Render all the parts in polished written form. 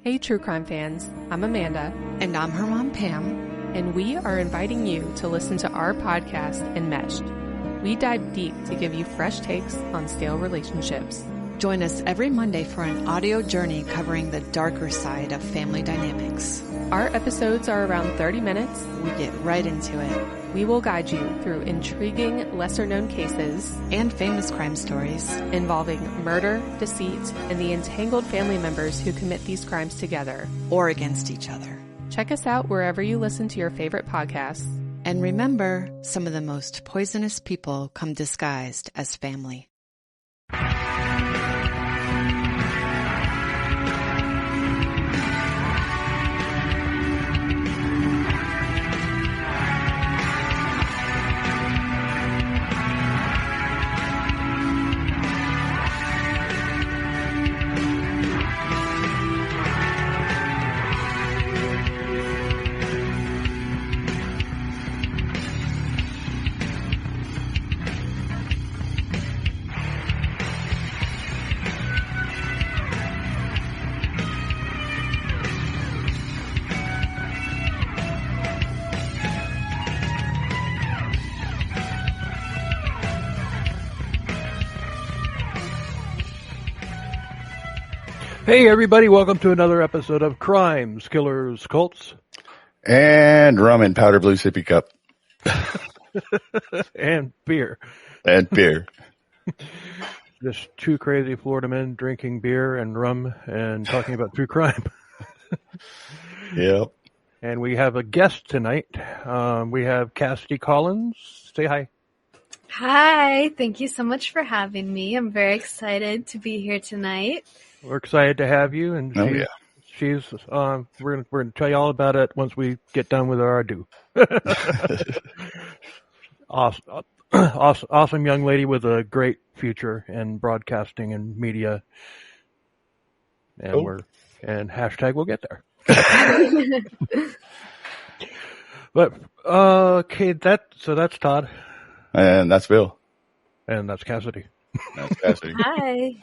Hey true crime fans, I'm Amanda. And I'm her mom, Pam. And we are inviting you to listen to our podcast, Enmeshed. We dive deep to give you fresh takes on stale relationships. Join us every Monday for an audio journey covering the darker side of family dynamics. Our episodes are around 30 minutes. We get right into it. We will guide you through intriguing, lesser-known cases and famous crime stories involving murder, deceit, and the entangled family members who commit these crimes together or against each other. Check us out wherever you listen to your favorite podcasts. And remember, some of the most poisonous people come disguised as family. Hey everybody, welcome to another episode of Crimes, Killers, Cults. And rum and powder blue sippy cup. And beer. And beer. Just two crazy Florida men drinking beer and rum and talking about true crime. Yep. And we have a guest tonight. We have Cassidy Collins. Say hi. Hi, thank you so much for having me. I'm very excited to be here tonight. We're excited to have you, and she's we're gonna tell you all about it once we get done with our ado. Awesome young lady with a great future in broadcasting and media, and hashtag we'll get there. But okay, that's Todd, and that's Bill, and that's Cassidy. That's Cassidy. Hi.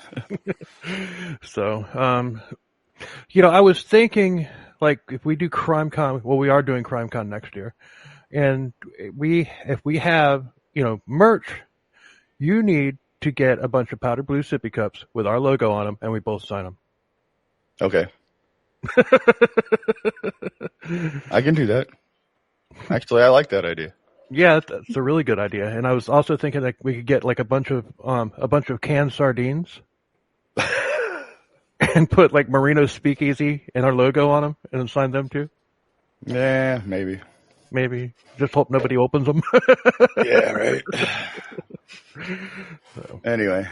So, I was thinking, like, if we do CrimeCon, well, we are doing CrimeCon next year, and if we have, merch, you need to get a bunch of powder blue sippy cups with our logo on them, and we both sign them. Okay. I can do that. Actually, I like that idea. Yeah, that's a really good idea. And I was also thinking that we could get like a bunch of canned sardines and put like Marino's Speakeasy and our logo on them and then sign them too. Yeah, maybe. Just hope nobody opens them. Yeah, right. So. Anyway,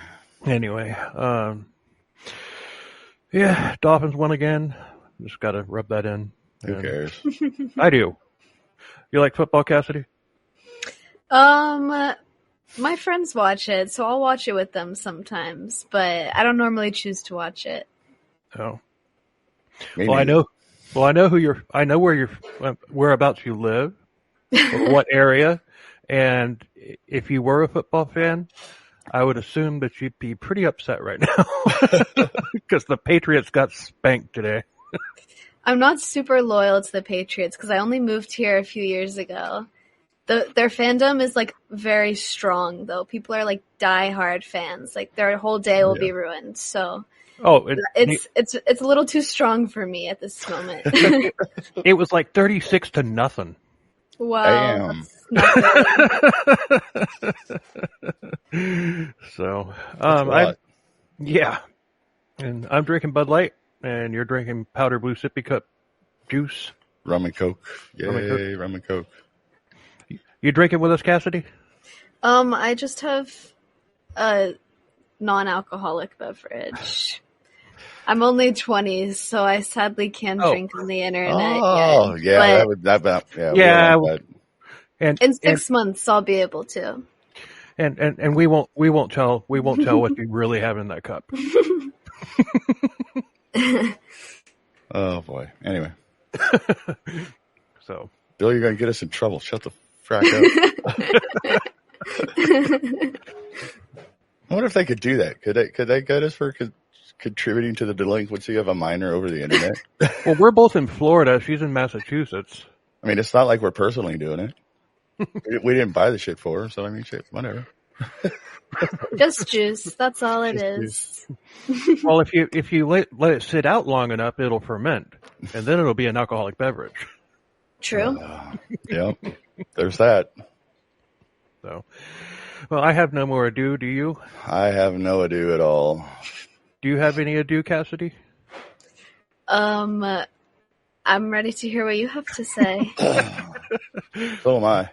yeah, Dolphins won again. Just got to rub that in. Who cares? I do. You like football, Cassidy? My friends watch it, so I'll watch it with them sometimes, but I don't normally choose to watch it. Oh. Maybe. Well, I know whereabouts you live, or what area, and if you were a football fan, I would assume that you'd be pretty upset right now because the Patriots got spanked today. I'm not super loyal to the Patriots because I only moved here a few years ago. Their fandom is like very strong though. People are like diehard fans. Like their whole day will be ruined. So it's a little too strong for me at this moment. It was like 36-0. Wow. So and I'm drinking Bud Light, and you're drinking powder blue sippy cup juice. Rum and Coke. Yay, rum and Coke. You drinking with us, Cassidy? I just have a non-alcoholic beverage. I'm only 20, so I sadly can't drink on the internet yet. Oh, yeah, And in 6 months, I'll be able to. And we won't tell what you really have in that cup. Oh boy. Anyway. So, Bill, you're gonna get us in trouble. Shut the frack up. I wonder if they could do that. Could they get us for contributing to the delinquency of a minor over the internet. Well, we're both in Florida. She's in Massachusetts. I mean, it's not like we're personally doing it. We didn't buy the shit for her, so I mean, shit, whatever. Just juice. That's all it is. Well, if you let it sit out long enough, it'll ferment, and then it'll be an alcoholic beverage. True. Yeah, there's that. So, well, I have no more ado. Do you? I have no ado at all. Do you have any ado, Cassidy? I'm ready to hear what you have to say. So am I.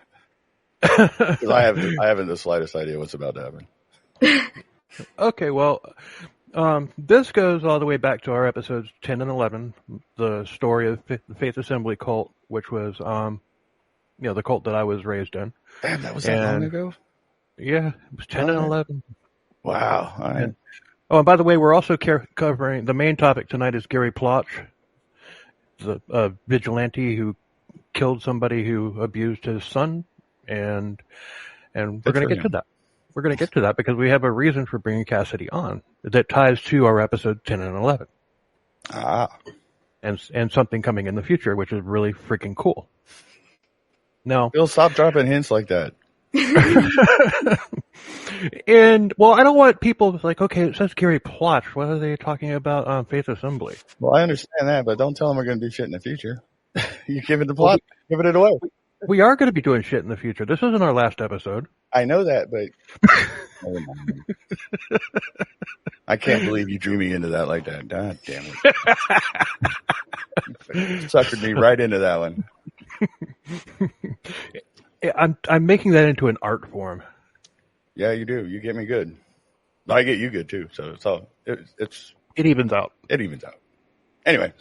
'Cause I haven't the slightest idea what's about to happen. Okay, well, this goes all the way back to our episodes 10 and 11, the story of the Faith Assembly cult, which was, the cult that I was raised in. Damn, that was that long ago? Yeah, it was 10 and 11. Wow. All right. And by the way, we're also covering, the main topic tonight is Gary Plauche, the vigilante who killed somebody who abused his son. And we're going to get to that. We're going to get to that because we have a reason for bringing Cassidy on that ties to our episode 10 and 11. And something coming in the future, which is really freaking cool. Now, Bill, stop dropping hints like that. And, well, I don't want people like, okay, it says Gary Plauche. What are they talking about on Faith Assembly? Well, I understand that, but don't tell them we're going to do shit in the future. You give it the plot, giving it away. We are going to be doing shit in the future. This isn't our last episode. I know that, but I can't believe you drew me into that like that. God damn it. Suckered me right into that one. I'm making that into an art form. Yeah, you do. You get me good. I get you good too. So it evens out. It evens out. Anyway,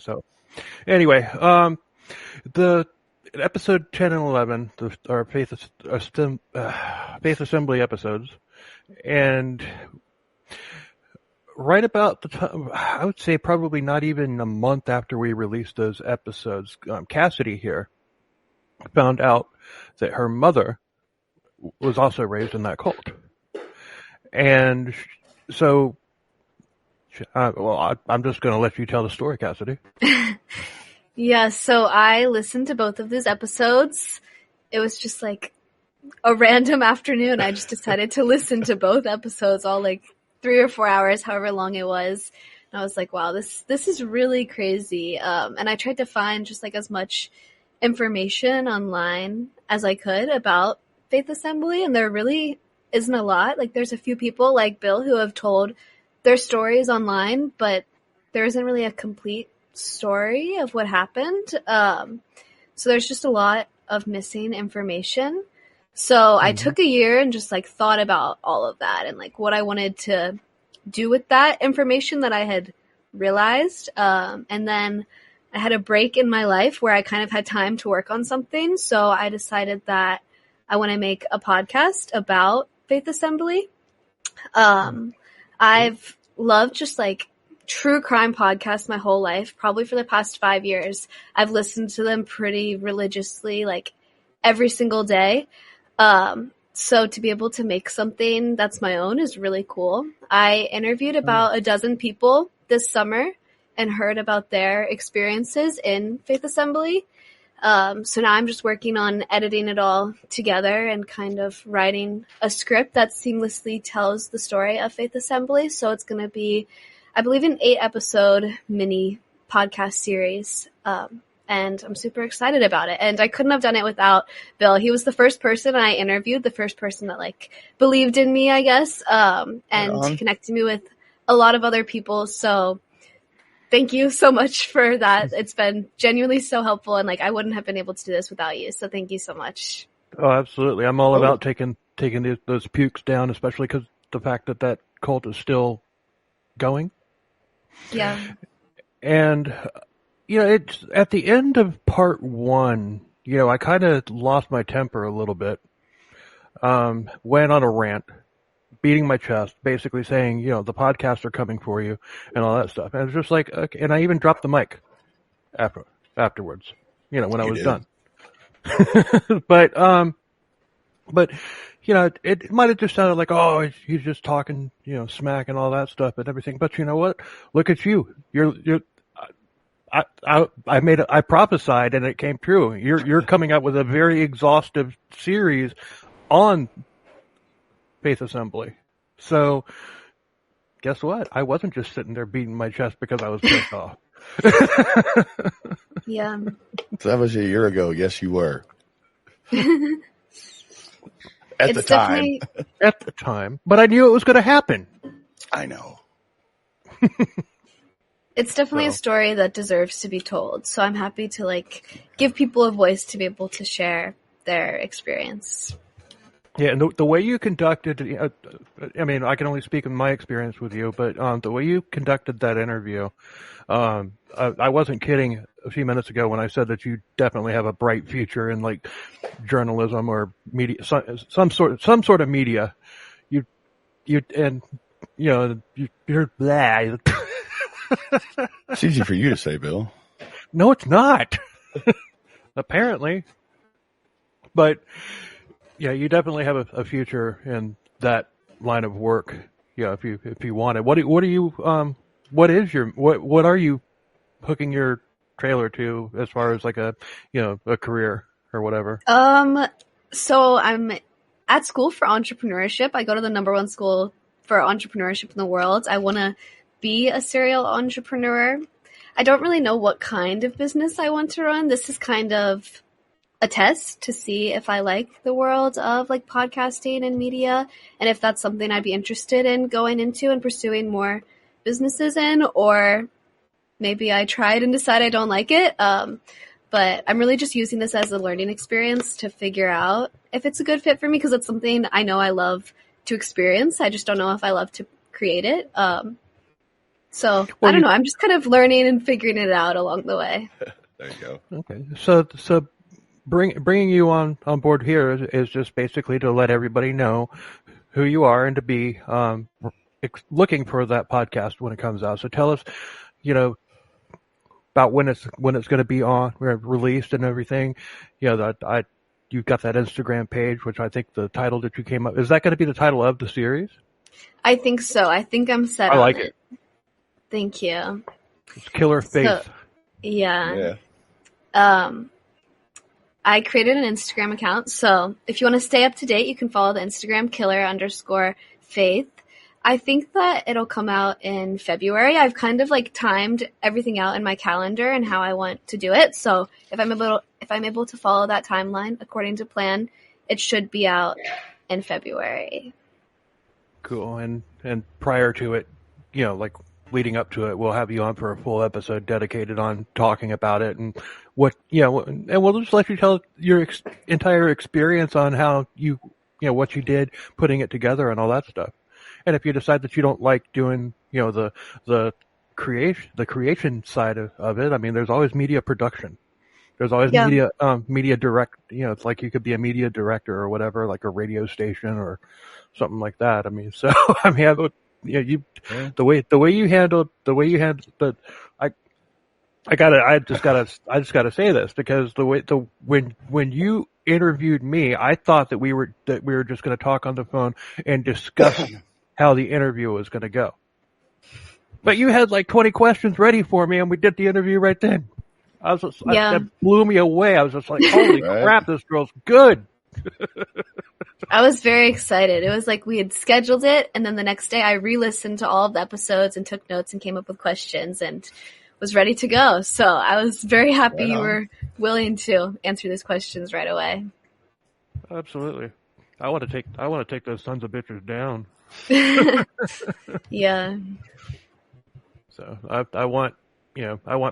the episode 10 and 11, our Faith Assembly episodes, and right about the time, I would say probably not even a month after we released those episodes, Cassidy here found out that her mother was also raised in that cult. And so, I'm just going to let you tell the story, Cassidy. Yeah, so I listened to both of these episodes. It was just like a random afternoon. I just decided to listen to both episodes, all like 3 or 4 hours, however long it was. And I was like, wow, this is really crazy. And I tried to find just like as much information online as I could about Faith Assembly, and there really isn't a lot. Like there's a few people like Bill who have told their stories online, but there isn't really a complete story of what happened. So there's just a lot of missing information. So I took a year and just like thought about all of that and like what I wanted to do with that information that I had realized. And then I had a break in my life where I kind of had time to work on something. So I decided that I want to make a podcast about Faith Assembly. I've loved just like true crime podcasts my whole life, probably for the past 5 years. I've listened to them pretty religiously, like every single day. So to be able to make something that's my own is really cool. I interviewed about a dozen people this summer and heard about their experiences in Faith Assembly. So now I'm just working on editing it all together and kind of writing a script that seamlessly tells the story of Faith Assembly. So it's going to be, I believe, an 8-episode mini podcast series. And I'm super excited about it. And I couldn't have done it without Bill. He was the first person I interviewed, the first person that like believed in me, I guess. And he connected me with a lot of other people. So thank you so much for that. It's been genuinely so helpful. And like, I wouldn't have been able to do this without you. So thank you so much. Oh, absolutely. I'm all about taking those pukes down, especially because the fact that cult is still going. Yeah. And, it's at the end of part 1, I kind of lost my temper a little bit. Went on a rant, beating my chest, basically saying, the podcasts are coming for you and all that stuff. And it was just like, okay, and I even dropped the mic afterwards, when I was done. But it might have just sounded like, oh, he's just talking, smack and all that stuff and everything. But you know what? Look at you. I prophesied and it came true. You're coming out with a very exhaustive series on Faith Assembly. So guess what? I wasn't just sitting there beating my chest because I was pissed off. Yeah. So that was a year ago. Yes, you were. At the time. At the time. But I knew it was going to happen. I know. It's definitely a story that deserves to be told. So I'm happy to give people a voice to be able to share their experience. Yeah, and the way you conducted, I mean, I can only speak of my experience with you, but the way you conducted that interview, I wasn't kidding a few minutes ago when I said that you definitely have a bright future in journalism or media, some sort of media. You're blah. It's easy for you to say, Bill. No, it's not. Apparently, but. Yeah, you definitely have a future in that line of work. Yeah, if you want it. What are you hooking your trailer to as far as a career or whatever? So I'm at school for entrepreneurship. I go to the #1 school for entrepreneurship in the world. I want to be a serial entrepreneur. I don't really know what kind of business I want to run. This is kind of a test to see if I like the world of podcasting and media, and if that's something I'd be interested in going into and pursuing more businesses in, or maybe I tried and decide I don't like it. But I'm really just using this as a learning experience to figure out if it's a good fit for me, because it's something I know I love to experience. I just don't know if I love to create it. So I don't know. I'm just kind of learning and figuring it out along the way. There you go. Okay. So bringing you on board here is just basically to let everybody know who you are and to be looking for that podcast when it comes out. So tell us, about when it's going to be released and everything. You've got that Instagram page, which I think the title that you came up, is that going to be the title of the series? I think so. I think I'm set. I like it. Thank you. It's Killer Faith. So, yeah. I created an Instagram account, so if you want to stay up to date, you can follow the Instagram killer_faith. I think that it'll come out in February. I've kind of timed everything out in my calendar and how I want to do it. So if I'm able to follow that timeline according to plan, it should be out in February. Cool. And prior to it, leading up to it, we'll have you on for a full episode dedicated on talking about it and and we'll just let you tell your entire experience on how what you did, putting it together and all that stuff. And if you decide that you don't like doing, the creation side of it, I mean, there's always media production. There's always media direct, it's like you could be a media director or whatever, like a radio station or something like that. I mean, so, I mean, the way you handled the, I just gotta say this, because when you interviewed me, I thought that we were just going to talk on the phone and discuss how the interview was going to go. But you had 20 questions ready for me, and we did the interview right then. That blew me away. I was just like, holy crap, this girl's good. I was very excited. It was we had scheduled it, and then the next day I re-listened to all of the episodes and took notes and came up with questions and was ready to go. So I was very happy you were willing to answer these questions right away. Absolutely. I want to take those sons of bitches down. Yeah. So I want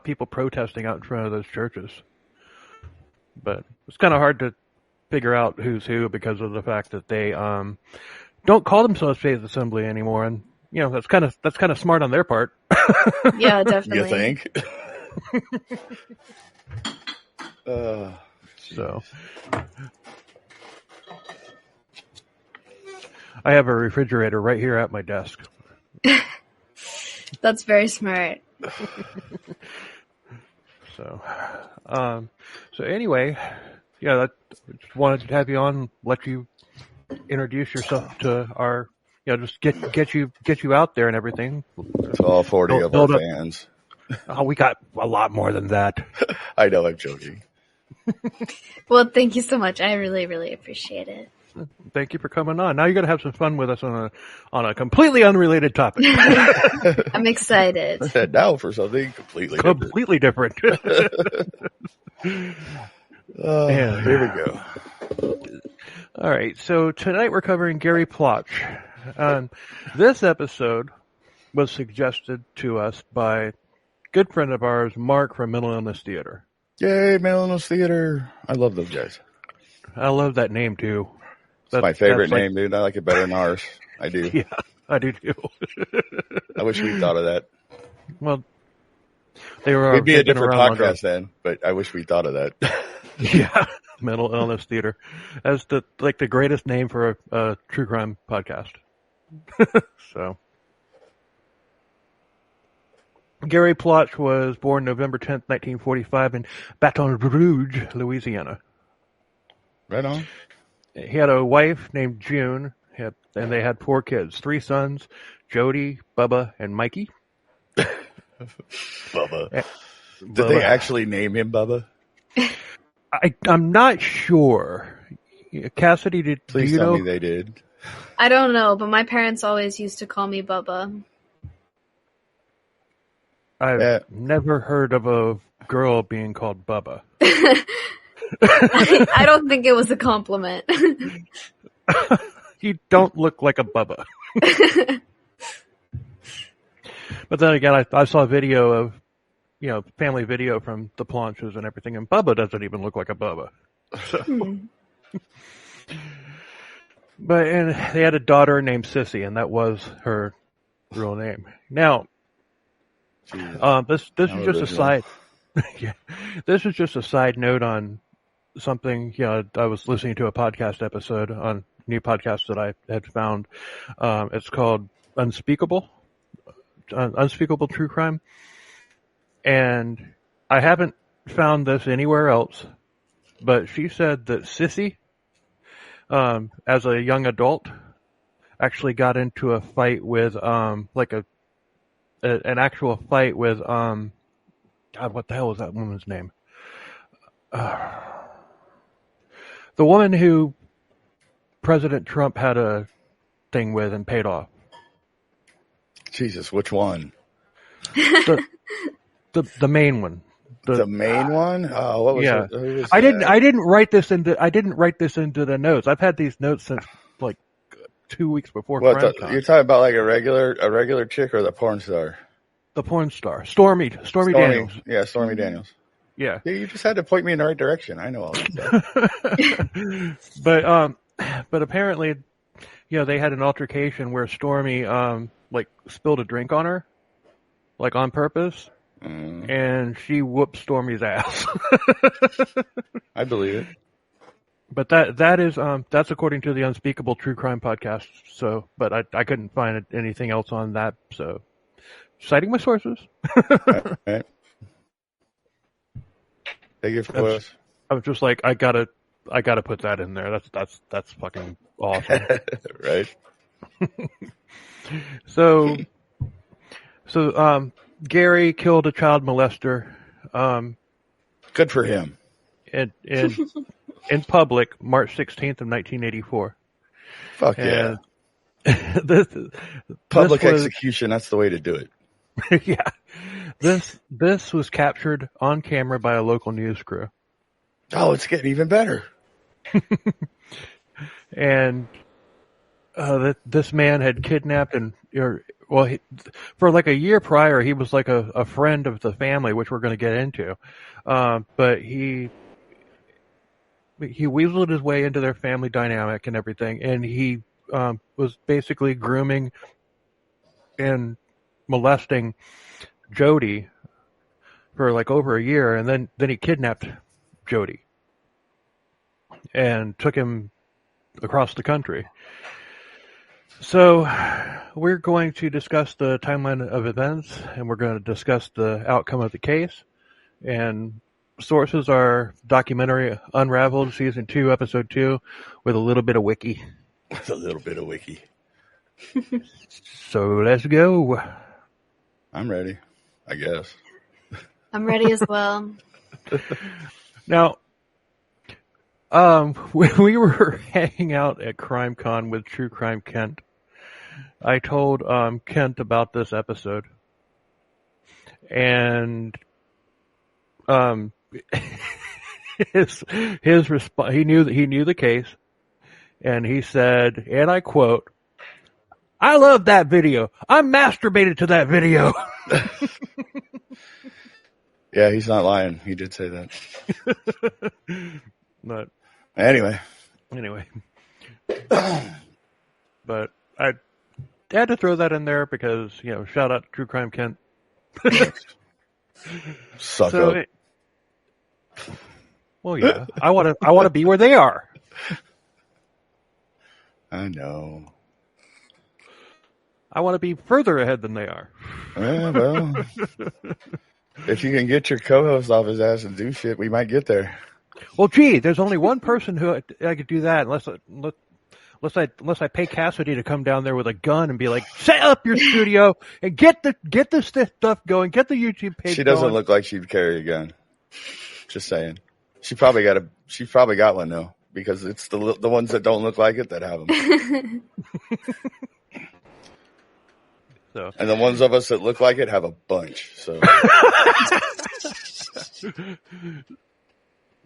people protesting out in front of those churches. But it's kind of hard to figure out who's who because of the fact that they don't call themselves Faith Assembly anymore, and that's kind of smart on their part. Yeah, definitely. You think? So I have a refrigerator right here at my desk. That's very smart. So anyway, I just wanted to have you on, let you introduce yourself to our, just get you out there and everything. To all 40 of our fans. Oh, we got a lot more than that. I know, I'm joking. Well, thank you so much. I really, really appreciate it. Thank you for coming on. Now you're going to have some fun with us on a completely unrelated topic. I'm excited. I said now for something completely different. Here we go. All right. So tonight we're covering Gary Plauche. This episode was suggested to us by a good friend of ours, Mark from Mental Illness Theater. Yay, Mental Illness Theater. I love those guys. I love that name too. It's my favorite name, dude. I like it better than ours. I do. Yeah, I do too. I wish we thought of that. Well, we'd be a different podcast then, but I wish we thought of that. Yeah, Mental Illness Theater. That's the greatest name for a true crime podcast. So, Gary Plauche was born November 10th, 1945 in Baton Rouge, Louisiana. Right on. He had a wife named June, and they had 4 kids, 3 sons, Jody, Bubba, and Mikey. Bubba. Did they actually name him Bubba? I'm not sure. Cassidy, do you know? Tell me they did. I don't know, but my parents always used to call me Bubba. I've never heard of a girl being called Bubba. I don't think it was a compliment. You don't look like a Bubba. But then again, I saw a video of, family video from the Plauches and everything, and Bubba doesn't even look like a Bubba. So. And they had a daughter named Sissy, and that was her real name. Now, this is just a side. Yeah, this is just a side note on something. I was listening to a podcast episode on new podcast that I had found. It's called Unspeakable True Crime, and I haven't found this anywhere else. But she said that Sissy, as a young adult, actually got into a fight with an actual fight with God, what the hell was that woman's name? The woman who President Trump had a thing with and paid off. Jesus, which one? The main one. The main one? Oh, what was it? Who was I that? didn't write this into the notes. I've had these notes since like 2 weeks before. You're talking about like a regular chick or the porn star? The porn star, Stormy Daniels. Yeah, Stormy Daniels. Yeah. You just had to point me in the right direction. I know all that stuff. But apparently, they had an altercation where Stormy spilled a drink on her, on purpose, and she whooped Stormy's ass. I believe it. But that's according to the Unspeakable True Crime podcast. So, but I couldn't find anything else on that. So, citing my sources. Right. Take it for us. I was just like, I gotta put that in there. That's fucking awesome. Right. So Gary killed a child molester. Good for him. In public, March 16th of 1984. Fuck yeah. Public execution, that's the way to do it. Yeah. This was captured on camera by a local news crew. Oh, it's getting even better. And this man had kidnapped for like a year prior, he was like a friend of the family, which we're going to get into. But he weaseled his way into their family dynamic and everything, and he was basically grooming and molesting Jody for like over a year, and then he kidnapped Jody and took him across the country. So we're going to discuss the timeline of events, and we're going to discuss the outcome of the case. And sources are documentary Unraveled, Season 2, Episode 2, with a little bit of wiki With a little bit of wiki. So let's go. I'm ready, I guess. I'm ready as well. Now, when we were hanging out at CrimeCon with True Crime Kent, I told Kent about this episode, and his response, he knew the case, and he said, and I quote, "I love that video. I masturbated to that video." Yeah, he's not lying. He did say that. But anyway. But I had to throw that in there because, shout out to True Crime Kent. Suck up. Well, yeah, I want to be where they are. I know. I want to be further ahead than they are. Yeah, well, if you can get your co-host off his ass and do shit, we might get there. Well, gee, there's only one person who I could do that unless I pay Cassidy to come down there with a gun and be like, set up your studio and get this stuff going, get the YouTube page. She doesn't going. look like she'd carry a gun. Just saying. She probably got one though, because it's the ones that don't look like it that have them. So. And the ones of us that look like it have a bunch. So,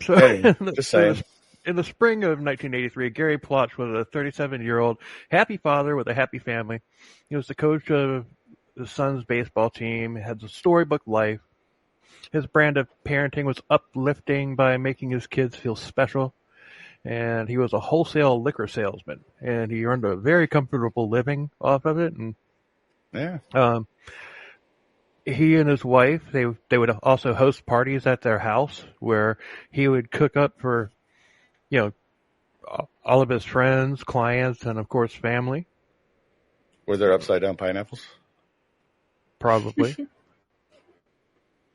hey, just saying. In the spring of 1983, Gary Plauche was a 37-year-old happy father with a happy family. He was the coach of his son's baseball team, had a storybook life. His brand of parenting was uplifting by making his kids feel special. And he was a wholesale liquor salesman, and he earned a very comfortable living off of it. And yeah. He and his wife, they would also host parties at their house where he would cook up for, all of his friends, clients, and of course family. Were there upside down pineapples? Probably.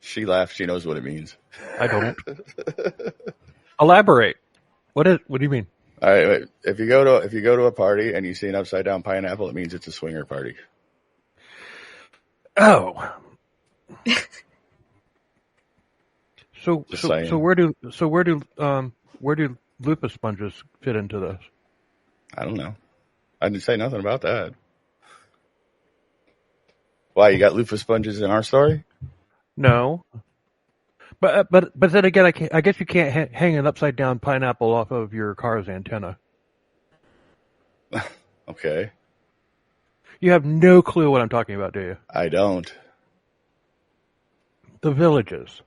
She laughed. She knows what it means. I don't. Elaborate. What do you mean? All right. If you go to a party and you see an upside down pineapple, it means it's a swinger party. Oh. So where do lupus sponges fit into this? I don't know. I didn't say nothing about that. Why, you got lupus sponges in our story? No. But then again, I guess you can't hang an upside down pineapple off of your car's antenna. Okay. You have no clue what I'm talking about, do you? I don't. The Villages.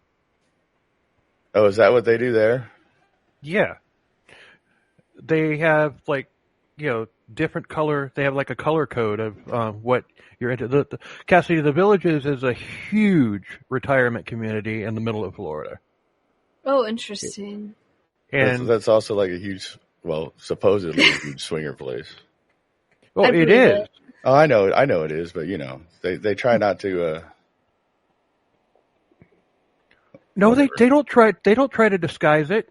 Oh, is that what they do there? Yeah. They have different color. They have like a color code of what you're into. Cassidy, the Villages is a huge retirement community in the middle of Florida. Oh, interesting. And that's also like a huge, supposedly a huge swinger place. Well, it is. Oh, I know it is, but they try not to. No, they don't try. They don't try to disguise it.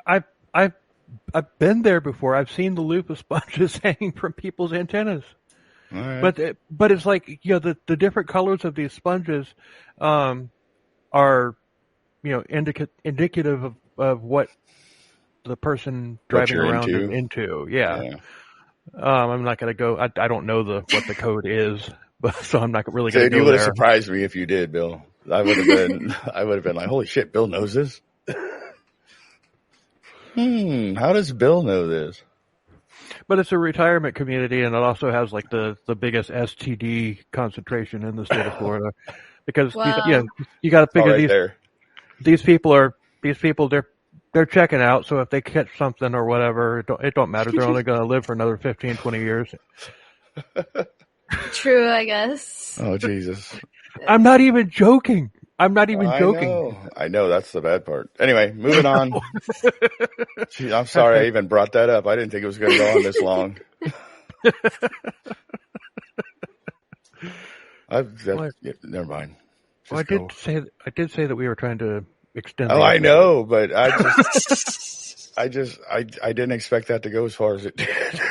I've been there before. I've seen the lupus sponges hanging from people's antennas. All right. But it's like the different colors of these sponges are indicative of what the person driving around is into. Yeah. I'm not gonna go. I don't know what the code is, but so I'm not really gonna go there. You would have surprised me if you did, Bill. I would have been like, holy shit, Bill knows this. How does Bill know this? But it's a retirement community, and it also has like the biggest STD concentration in the state of Florida. Because you got to figure these people they're checking out. So if they catch something or whatever, it don't matter. They're only going to live for another 15, 20 years. True, I guess. Oh Jesus! I'm not even joking. I'm not even joking. I know, that's the bad part. Anyway, moving on. Gee, I'm sorry I even brought that up. I didn't think it was going to go on this long. Never mind. Well, I did say that we were trying to extend. Oh, I know, but I just I didn't expect that to go as far as it did.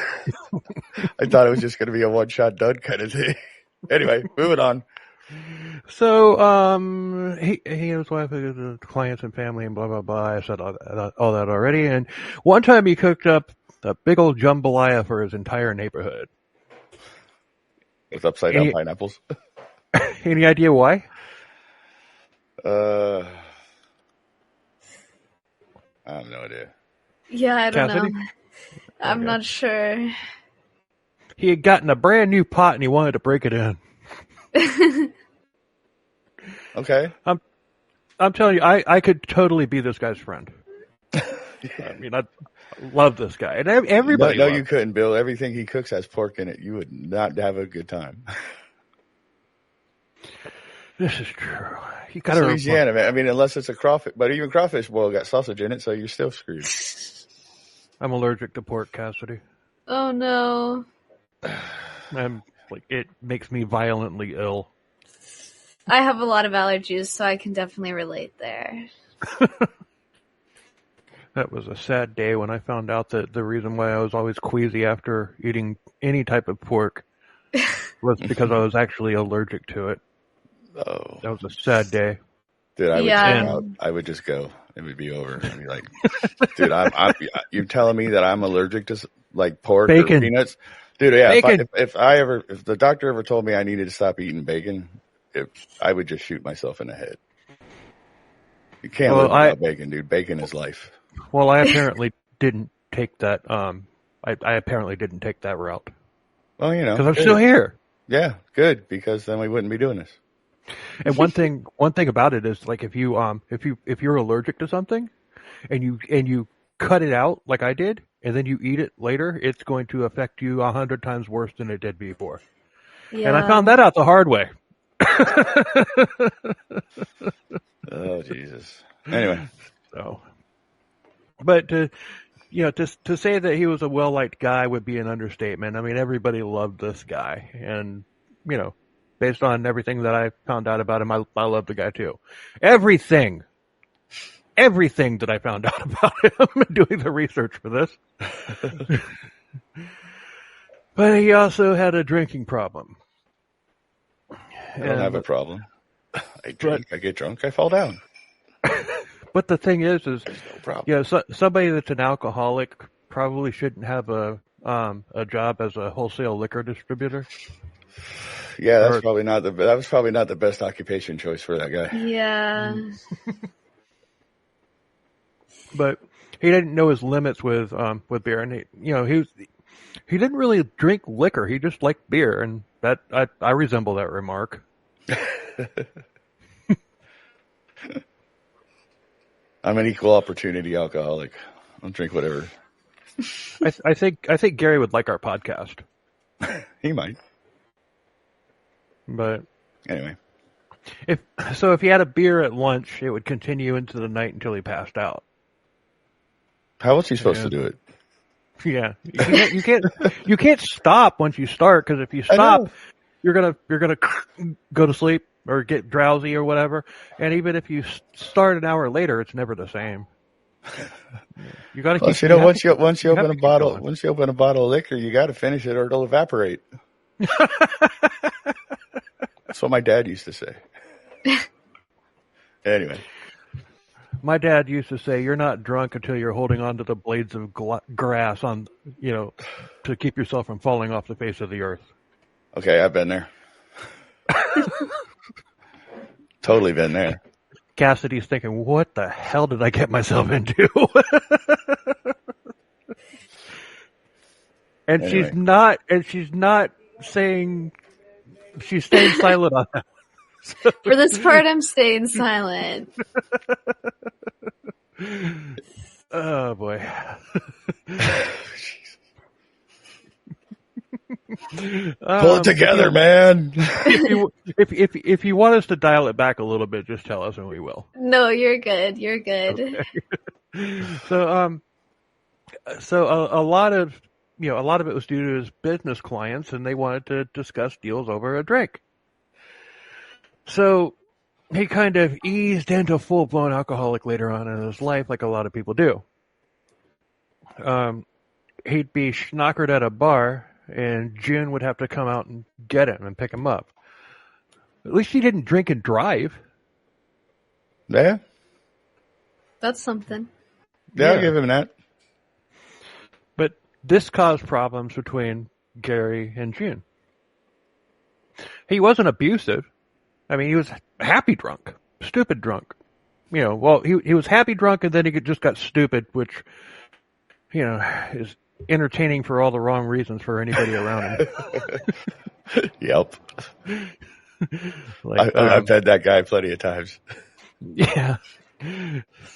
I thought it was just going to be a one-shot done kind of thing. Anyway, moving on. So, he and his wife, the clients and family and blah, blah, blah. I said all that already. And one time he cooked up a big old jambalaya for his entire neighborhood. With upside down pineapples. Any idea why? I have no idea. Yeah, I don't Cassidy? know. I'm not sure. He had gotten a brand new pot and he wanted to break it in. Okay. I'm telling you, I could totally be this guy's friend. I mean, I love this guy. And everybody No, you couldn't, Bill. Everything he cooks has pork in it. You would not have a good time. This is true. You got to Louisiana, man. I mean, unless it's a crawfish. But even crawfish boil got sausage in it, so you're still screwed. I'm allergic to pork, Cassidy. Oh no. It makes me violently ill. I have a lot of allergies, so I can definitely relate there. That was a sad day when I found out that the reason why I was always queasy after eating any type of pork was because I was actually allergic to it. Oh. That was a sad day. Dude, I would tune out. I would just go. It would be over. I'd be like, dude, you're telling me that I'm allergic to like pork bacon. Or peanuts? Dude, yeah. Bacon. If the doctor ever told me I needed to stop eating bacon, I would just shoot myself in the head. You can't live without bacon, dude. Bacon is life. Well, I apparently didn't take that. I apparently didn't take that route. Well, you know, because I'm still here. Yeah, good. Because then we wouldn't be doing this. And one thing about it is like if you're allergic to something, and you cut it out like I did, and then you eat it later, it's going to affect you 100 times worse than it did before. Yeah. And I found that out the hard way. Oh Jesus. Anyway, but to say that he was a well-liked guy would be an understatement. I mean, everybody loved this guy, and based on everything that I found out about him, I love the guy too. Everything that I found out about him doing the research for this. But he also had a drinking problem. I don't have a problem. I drink, I get drunk, I fall down. But the thing is there's no problem. Somebody that's an alcoholic probably shouldn't have a job as a wholesale liquor distributor. Yeah, that was probably not the best occupation choice for that guy. Yeah. But he didn't know his limits with beer, and he didn't really drink liquor. He just liked beer, and that I resemble that remark. I'm an equal opportunity alcoholic. I'll drink whatever. I think Gary would like our podcast. He might. But anyway, if he had a beer at lunch, it would continue into the night until he passed out. How was he supposed to do it? Yeah, you can't stop once you start, because if you stop, you're gonna go to sleep or get drowsy or whatever. And even if you start an hour later, it's never the same. You got to keep. Once you open a bottle of liquor, you got to finish it or it'll evaporate. That's what my dad used to say. Anyway. My dad used to say, "You're not drunk until you're holding onto the blades of grass to keep yourself from falling off the face of the earth." Okay, I've been there. Totally been there. Cassidy's thinking, "What the hell did I get myself into?" And anyway. she's not saying. She's staying silent on that. For this part, I'm staying silent. Oh boy. Pull it together, man. If you want us to dial it back a little bit, just tell us and we will. No, you're good. You're good. Okay. So a lot of it was due to his business clients, and they wanted to discuss deals over a drink. So he kind of eased into full-blown alcoholic later on in his life, like a lot of people do. he'd be schnockered at a bar, and June would have to come out and get him and pick him up. At least he didn't drink and drive. Yeah. That's something. Yeah, I'll give him that. But this caused problems between Gary and June. He wasn't abusive. I mean, he was happy drunk, stupid drunk. Well, he was happy drunk, and then he just got stupid, which, is entertaining for all the wrong reasons for anybody around him. Yep. I've had that guy plenty of times. Yeah.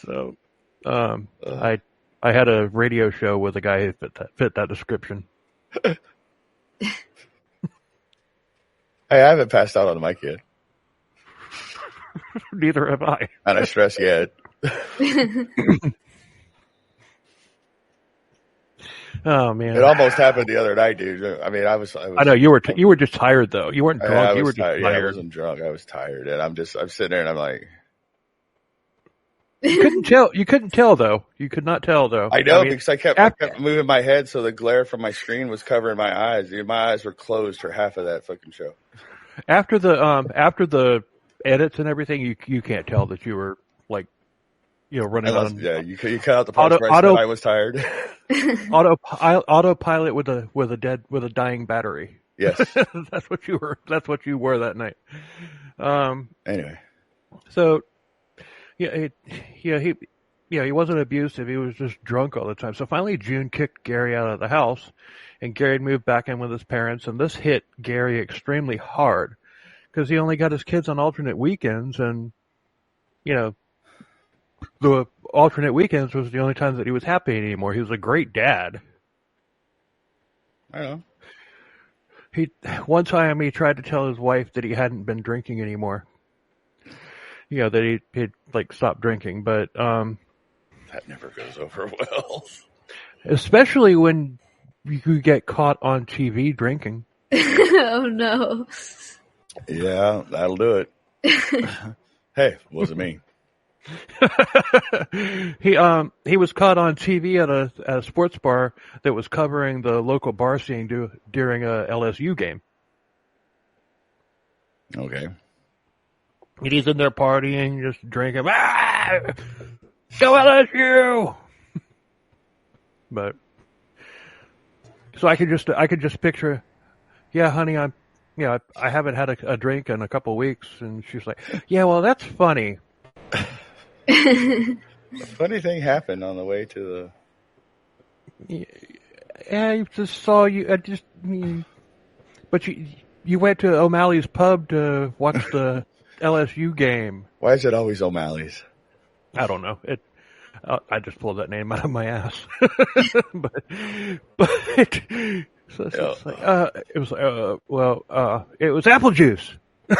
So, I had a radio show with a guy who fit that description. Hey, I haven't passed out on the mic yet. Neither have I. And I stress yet. Oh man! It almost happened the other night, dude. I mean, I was. I know you were just tired though. You weren't drunk. You were just tired. Yeah, I wasn't drunk. I was tired, and I'm sitting there, and I'm like. You couldn't tell. You couldn't tell though. You could not tell though. I know because I kept moving my head, so the glare from my screen was covering my eyes. Dude, my eyes were closed for half of that fucking show. After the edits and everything, you can't tell that you were like, running on. Yeah, you cut out the parts where I said I was tired. Autopilot with a dying battery. Yes, that's what you were. That's what you were that night. Anyway, so. He wasn't abusive. He was just drunk all the time. So finally, June kicked Gary out of the house, and Gary moved back in with his parents. And this hit Gary extremely hard because he only got his kids on alternate weekends, and the alternate weekends was the only time that he was happy anymore. He was a great dad. I know. One time he tried to tell his wife that he hadn't been drinking anymore. That he'd like stopped drinking, but that never goes over well. Especially when you get caught on TV drinking. Oh no! Yeah, that'll do it. Hey, wasn't me. He was caught on TV at a sports bar that was covering the local bar scene during a LSU game. Okay. And he's in there partying, just drinking. Go LSU! But so I could just picture, yeah, honey, I haven't had a drink in a couple of weeks, and she's like, yeah, well, that's funny. A funny thing happened on the way to the. Yeah, I just saw you. But you went to O'Malley's pub to watch the. LSU game. Why is it always O'Malley's? I don't know. I just pulled that name out of my ass. but so it's like, it was apple juice. Now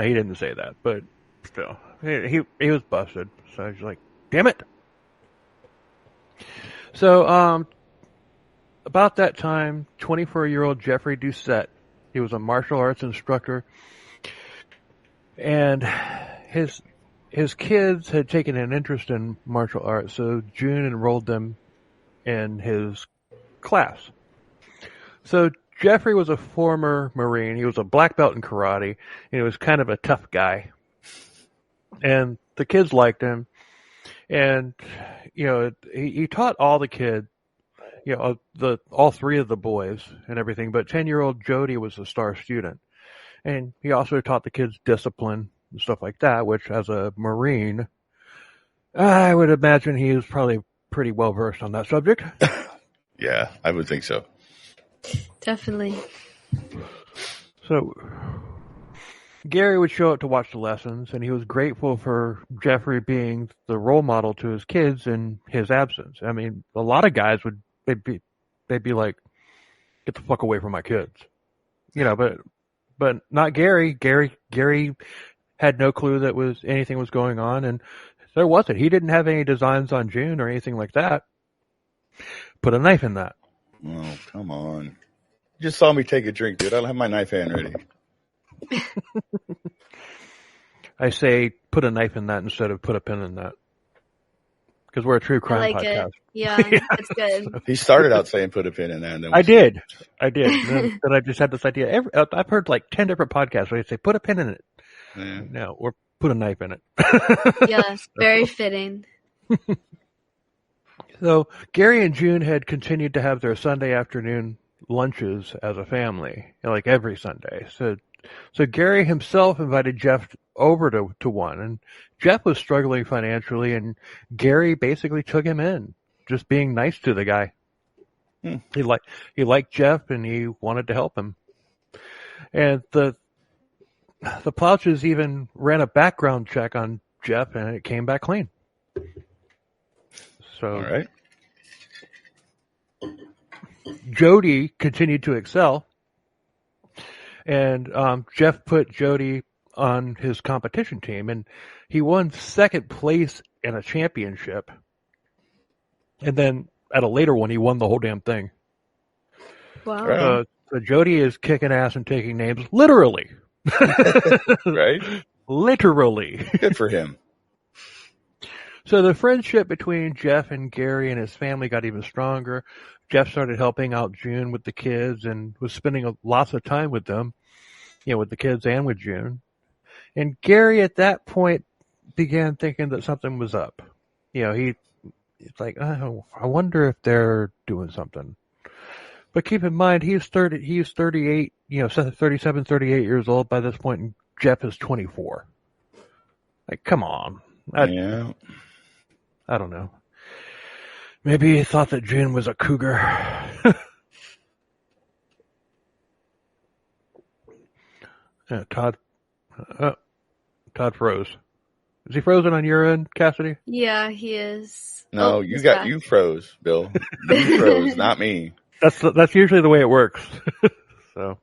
he didn't say that, but still, he was busted. So I was like, damn it. So about that time, 24-year-old Jeffrey Doucette. He was a martial arts instructor, and his kids had taken an interest in martial arts, so June enrolled them in his class. So Jeffrey was a former Marine. He was a black belt in karate, and he was kind of a tough guy. And the kids liked him, and he taught all the kids. All three of the boys and everything, but 10-year-old Jody was a star student. And he also taught the kids discipline and stuff like that, which as a Marine, I would imagine he was probably pretty well versed on that subject. Yeah, I would think so. Definitely. So Gary would show up to watch the lessons, and he was grateful for Jeffrey being the role model to his kids in his absence. I mean, a lot of guys would they'd be like, get the fuck away from my kids. But not Gary. Gary had no clue that anything was going on, and there wasn't. He didn't have any designs on June or anything like that. Put a knife in that. Oh, come on. You just saw me take a drink, dude. I don't have my knife hand ready. I say put a knife in that instead of put a pin in that. because we're a true crime I like podcast. it. Yeah, it's good. He started out saying put a pin in that. And then I did. And then I just had this idea. I've heard like 10 different podcasts where they say put a pin in it. Yeah. No, or put a knife in it. Yes, very fitting. So Gary and June had continued to have their Sunday afternoon lunches as a family, like every Sunday. So Gary himself invited Jeff over to one, and Jeff was struggling financially, and Gary basically took him in, just being nice to the guy. He liked Jeff, and he wanted to help him. And the Plauches even ran a background check on Jeff, and it came back clean. So, all right. Jody continued to excel, and Jeff put Jody on his competition team, and he won second place in a championship. And then at a later one, he won the whole damn thing. Wow. So Jody is kicking ass and taking names, literally. Right? Literally. Good for him. So the friendship between Jeff and Gary and his family got even stronger. Jeff started helping out June with the kids and was spending lots of time with them, with the kids and with June. And Gary at that point began thinking that something was up. It's like, oh, I wonder if they're doing something. But keep in mind, he's 38, 37, 38 years old by this point, and Jeff is 24. Like, come on. Yeah. I don't know. Maybe he thought that June was a cougar. Yeah, Todd froze. Is he frozen on your end, Cassidy? Yeah, he is. No, you froze, Bill. You froze, not me. That's usually the way it works. So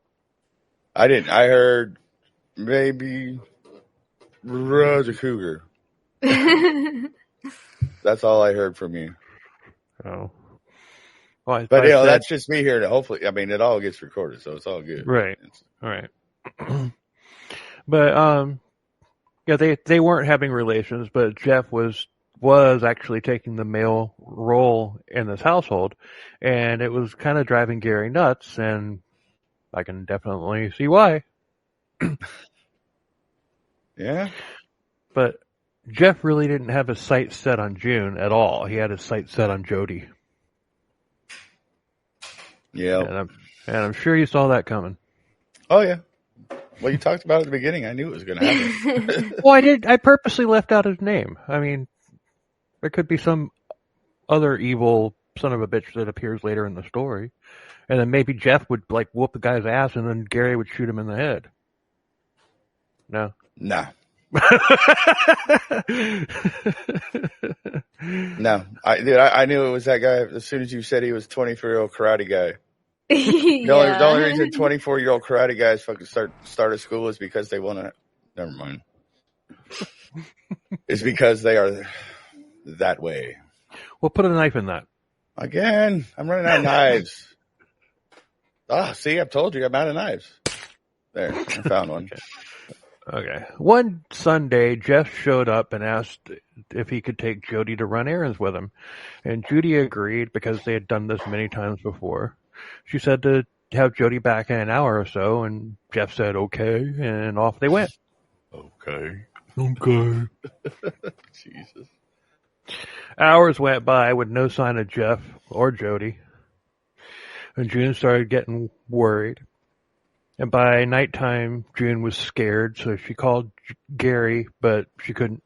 I didn't. I heard maybe Rose a cougar. That's all I heard from you. Oh. Well, but that's just me here. Hopefully, it all gets recorded, so it's all good. Right. All right. But they weren't having relations, but Jeff was actually taking the male role in this household, and it was kind of driving Gary nuts, and I can definitely see why. Yeah. But Jeff really didn't have his sights set on June at all. He had his sights set on Jody. Yeah. And I'm sure you saw that coming. Oh, yeah. Well, you talked about it at the beginning. I knew it was going to happen. Well, I did. I purposely left out his name. I mean, there could be some other evil son of a bitch that appears later in the story. And then maybe Jeff would, whoop the guy's ass, and then Gary would shoot him in the head. No? Nah. No. I knew it was that guy as soon as you said he was a 24-year-old karate guy. The only reason 24-year-old karate guys fucking start a school is because they want to. Never mind. It's because they are that way. Well, put a knife in that. Again, I'm running out of knives. See, I've told you I'm out of knives. There, I found one. Okay. One Sunday, Jeff showed up and asked if he could take Jody to run errands with him. And Judy agreed because they had done this many times before. She said to have Jody back in an hour or so, and Jeff said, okay, and off they went. Okay. Jesus. Hours went by with no sign of Jeff or Jody. And June started getting worried. And by nighttime, June was scared, so she called Gary, but she couldn't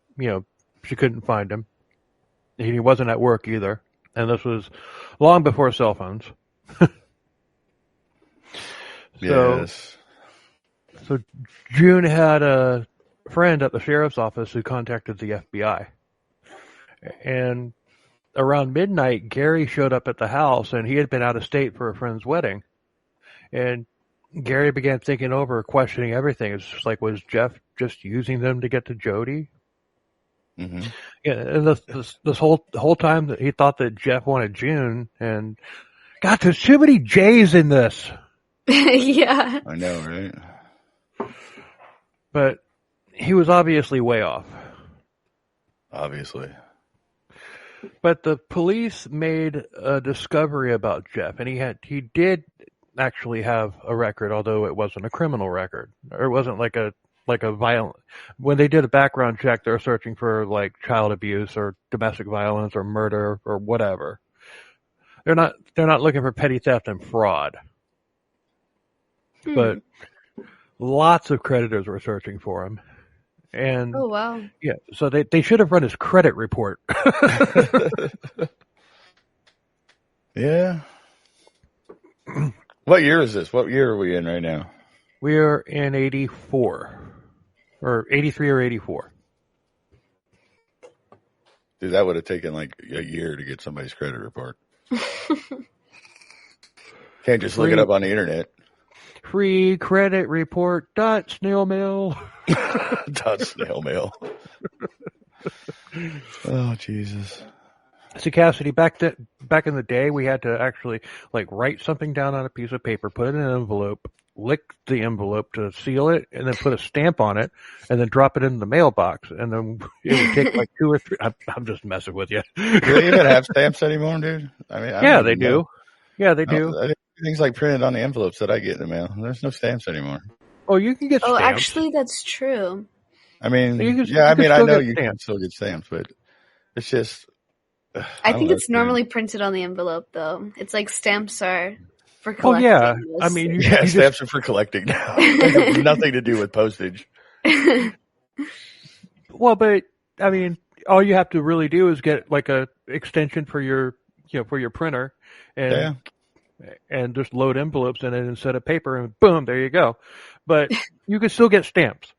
find him. He wasn't at work either. And this was long before cell phones. Yes. So June had a friend at the sheriff's office who contacted the FBI. And around midnight, Gary showed up at the house, and he had been out of state for a friend's wedding. And Gary began thinking over, questioning everything. It's just like, was Jeff just using them to get to Jody? Mm-hmm. Yeah, and this whole time that he thought that Jeff wanted June, and God, there's too many J's in this. Yeah. I know, right? But he was obviously way off. Obviously. But the police made a discovery about Jeff, and he did actually have a record, although it wasn't a criminal record, or it wasn't like a violent. When they did a background check, they're searching for like child abuse or domestic violence or murder or whatever. They're not looking for petty theft and fraud. But lots of creditors were searching for him. And oh wow. Yeah, so they should have run his credit report. Yeah. What year is this? What year are we in right now? We are in 84. Or 83 or 84. Dude, that would have taken like a year to get somebody's credit report. Can't just look it up on the internet. Free credit report .snail mail. .snail mail. Oh, Jesus. See, Cassidy, back in the day, we had to actually like write something down on a piece of paper, put it in an envelope, lick the envelope to seal it, and then put a stamp on it, and then drop it in the mailbox. And then it would take like 2 or 3. I'm just messing with you. Do they even have stamps anymore, dude? I mean, yeah, they do. Yeah, they do. Everything's like printed on the envelopes that I get in the mail. There's no stamps anymore. Oh, you can get stamps. Oh, actually, that's true. I mean, I know you can still get stamps, but it's just. I think it's normally printed on the envelope, though. It's like stamps are for collecting. Oh, yeah. I mean, stamps are for collecting now. They have nothing to do with postage. Well, but, I mean, all you have to really do is get like a extension for your printer and just load envelopes in it instead of paper, and boom, there you go. But you can still get stamps.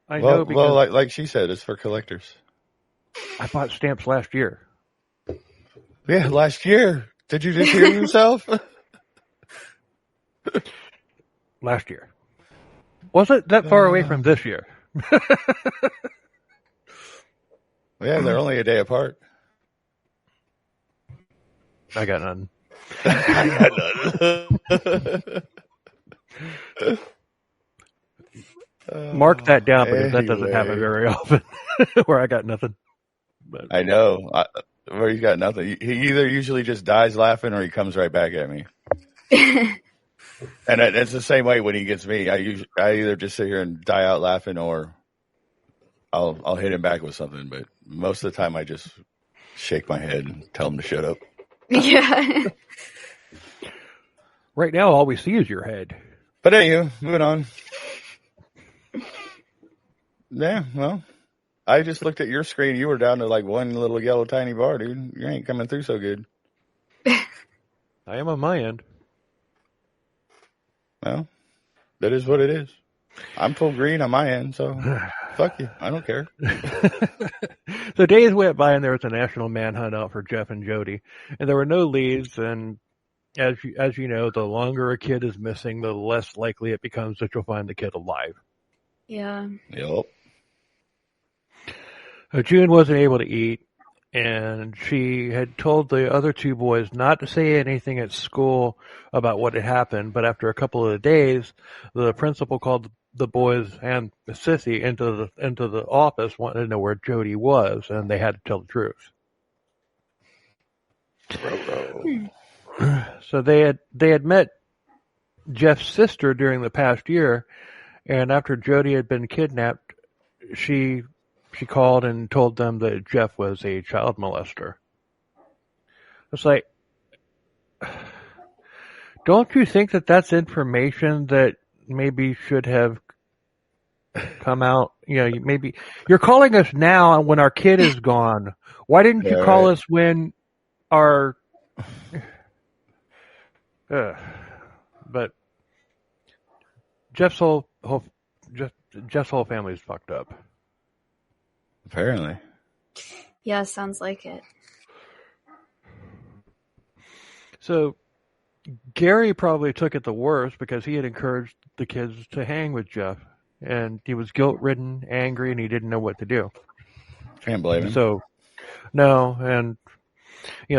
I know because like she said, it's for collectors. I bought stamps last year. Yeah, last year. Did you just hear yourself? Last year. Wasn't that far away from this year. Yeah, they're only a day apart. I got none. Mark that down because that doesn't happen very often where I got nothing. But. I know. Where he's got nothing. He either usually just dies laughing or he comes right back at me. And it's the same way when he gets me. I either just sit here and die out laughing or I'll hit him back with something. But most of the time I just shake my head and tell him to shut up. Yeah. Right now all we see is your head. But anyway, moving on. Yeah, well, I just looked at your screen. You were down to like one little yellow tiny bar, dude. You ain't coming through so good. I am on my end. Well, that is what it is. I'm full green on my end, so fuck you. I don't care. So days went by and there was a national manhunt out for Jeff and Jody, and there were no leads. And as you know, the longer a kid is missing, the less likely it becomes that you'll find the kid alive. Yeah. Yep. June wasn't able to eat, and she had told the other two boys not to say anything at school about what had happened. But after a couple of days, the principal called the boys and Sissy into the office, wanting to know where Jody was, and they had to tell the truth. So they had met Jeff's sister during the past year, and after Jody had been kidnapped, she called and told them that Jeff was a child molester. It's like, don't you think that that's information that maybe should have come out? You know, maybe you're calling us now when our kid is gone. Why didn't you call us when our... But Jeff's whole family is fucked up. Apparently. Yeah, sounds like it. So Gary probably took it the worst because he had encouraged the kids to hang with Jeff, and he was guilt-ridden, angry, and he didn't know what to do. Can't blame him. So, no, and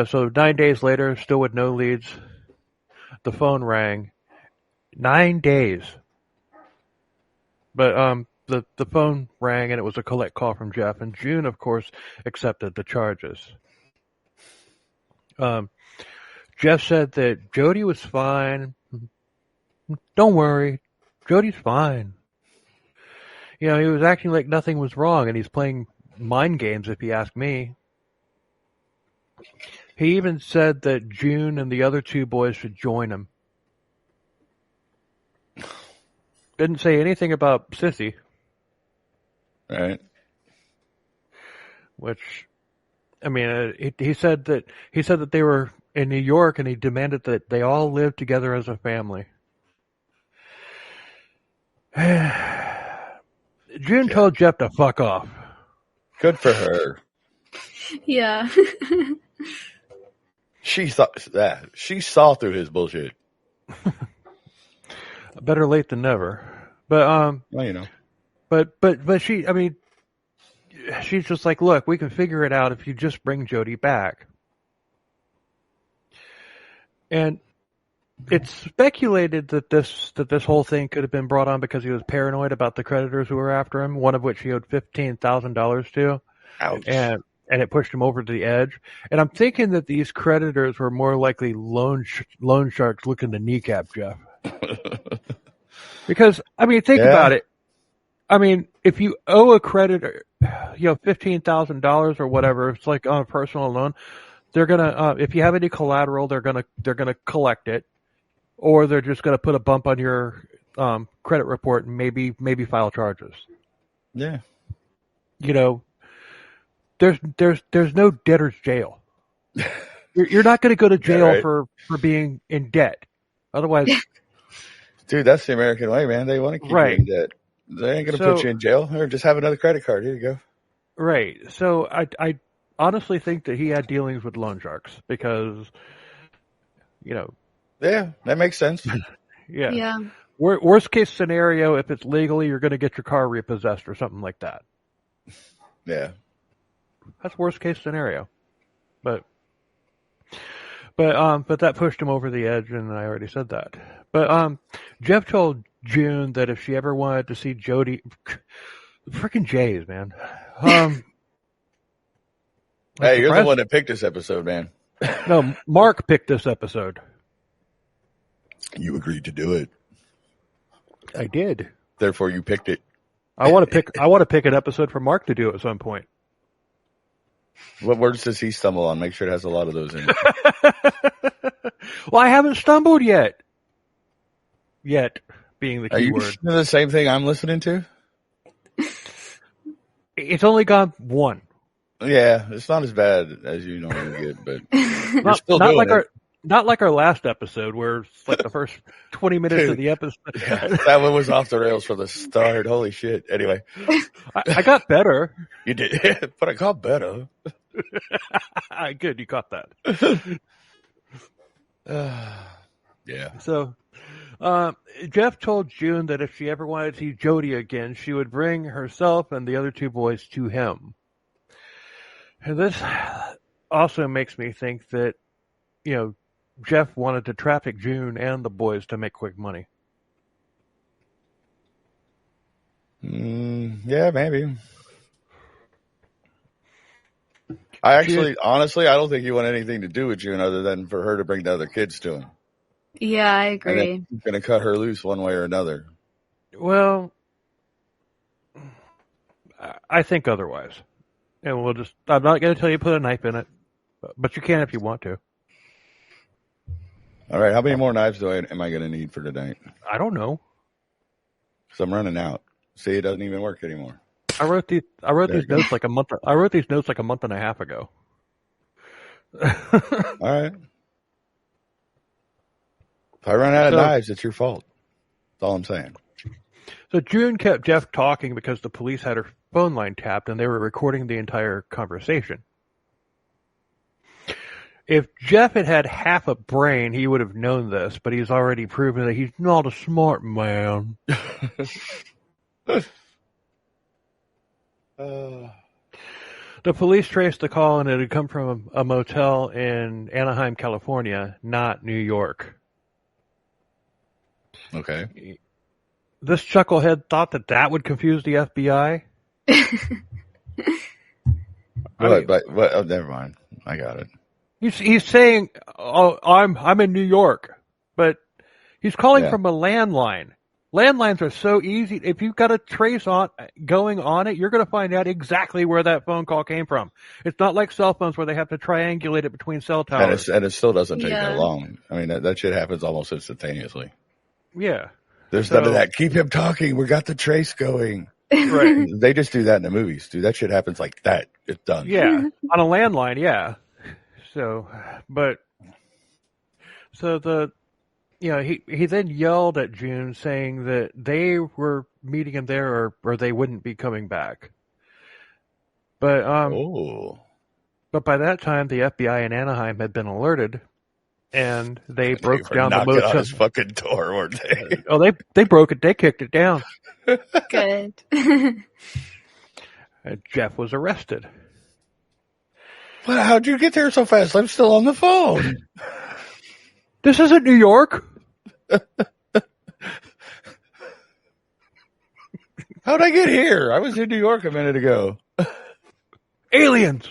so 9 days later, still with no leads, the phone rang. 9 days. But the phone rang and it was a collect call from Jeff, and June, of course, accepted the charges. Jeff said that Jody was fine. Don't worry, Jody's fine. He was acting like nothing was wrong, and he's playing mind games, if you ask me. He even said that June and the other two boys should join him. Didn't say anything about Sissy. Right. Which, I mean, he said that they were in New York, and he demanded that they all live together as a family. June told Jeff to fuck off. Good for her. Yeah. She saw through his bullshit. Better late than never. But well, But she, I mean, she's just like, look, we can figure it out if you just bring Jody back. And it's speculated that this whole thing could have been brought on because he was paranoid about the creditors who were after him, one of which he owed $15,000 to. Ouch. And it pushed him over to the edge. And I'm thinking that these creditors were more likely loan sharks looking to kneecap Jeff. Because, I mean, think about it. I mean, if you owe a creditor, $15,000 or whatever, it's like on a personal loan, they're gonna, if you have any collateral, they're gonna collect it, or they're just gonna put a bump on your credit report and maybe file charges. Yeah. There's no debtor's jail. You're not going to go to jail for being in debt. Otherwise, dude, that's the American way, man. They want to keep you in debt. They ain't going to put you in jail, or just have another credit card. Here you go. Right. So I honestly think that he had dealings with loan sharks because, Yeah, that makes sense. Yeah. Worst case scenario, if it's legally, you're going to get your car repossessed or something like that. Yeah. That's worst case scenario. But that pushed him over the edge, and I already said that. But Jeff told June that if she ever wanted to see Jody, freaking Jays, man. Hey, you're the one that picked this episode, man. No, Mark picked this episode. You agreed to do it. I did. Therefore, you picked it. I want to pick an episode for Mark to do at some point. What words does he stumble on? Make sure it has a lot of those in it. Well, I haven't stumbled yet. Yet being the key word. Are you word. The same thing I'm listening to? It's only gone one. Yeah, it's not as bad as you normally get, but you're still doing it. Not like our last episode where it's like the first 20 minutes of the episode. Yeah, that one was off the rails from the start. Holy shit. Anyway. I got better. You did, but I got better. Good, you caught that. Yeah. So, Jeff told June that if she ever wanted to see Jody again, she would bring herself and the other two boys to him. And this also makes me think that, Jeff wanted to traffic June and the boys to make quick money. Yeah, maybe. Honestly, I don't think he wanted anything to do with June other than for her to bring the other kids to him. Yeah, I agree. And he's going to cut her loose one way or another. Well, I think otherwise. And I'm not going to tell you to put a knife in it, but you can if you want to. All right, how many more knives am I going to need for tonight? I don't know. Because I'm running out. See, it doesn't even work anymore. I wrote these notes like a month. I wrote these notes like a month and a half ago. All right. If I run out of knives, it's your fault. That's all I'm saying. So June kept Jeff talking because the police had her phone line tapped and they were recording the entire conversation. If Jeff had half a brain, he would have known this, but he's already proven that he's not a smart man. The police traced the call and it had come from a motel in Anaheim, California, not New York. Okay. this chucklehead thought that would confuse the FBI. But oh, never mind. I got it. He's saying, "Oh, I'm in New York," but he's calling from a landline. Landlines are so easy. If you've got a trace going on it, you're going to find out exactly where that phone call came from. It's not like cell phones where they have to triangulate it between cell towers. And it still doesn't take that long. I mean, that shit happens almost instantaneously. Yeah. There's none of that. Keep him talking. We got the trace going. Right. They just do that in the movies, dude. That shit happens like that. It's done. Yeah. On a landline, yeah. So he then yelled at June saying that they were meeting him there or they wouldn't be coming back. But by that time the FBI in Anaheim had been alerted and they broke down the motel. On his fucking door, weren't they? Oh, they broke it. They kicked it down. Good. Jeff was arrested. Well, how'd you get there so fast? I'm still on the phone. This isn't New York. How'd I get here? I was in New York a minute ago. Aliens.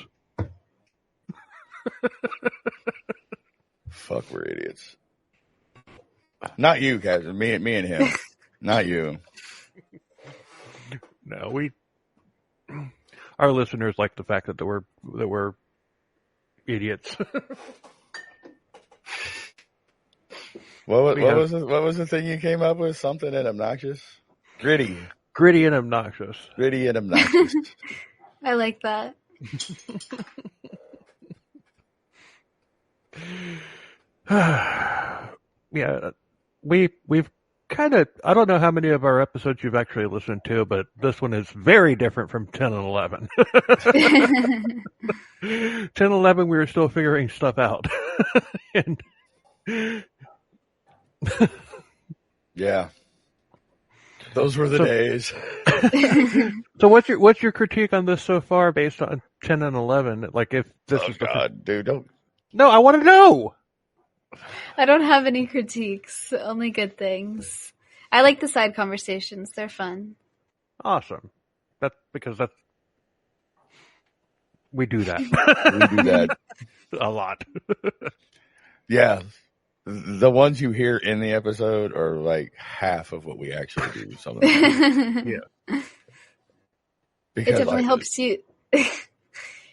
Fuck, we're idiots. Not you, guys. Me and him. Not you. No, our listeners like the fact that we're idiots. What was the thing you came up with? Something and obnoxious? Gritty and obnoxious. Gritty and obnoxious. I like that. Yeah, we've kind of, I don't know how many of our episodes you've actually listened to, but this one is very different from 10 and 11. 10 and 11, we were still figuring stuff out. And yeah. Those were the days. So what's your critique on this so far based on 10 and 11? Like if this is dude, don't. No, I want to know. I don't have any critiques, only good things. I like the side conversations. They're fun. Awesome. We do that. We do that a lot. Yeah. The ones you hear in the episode are like half of what we actually do. Some of them. Yeah. Because it definitely helps you. It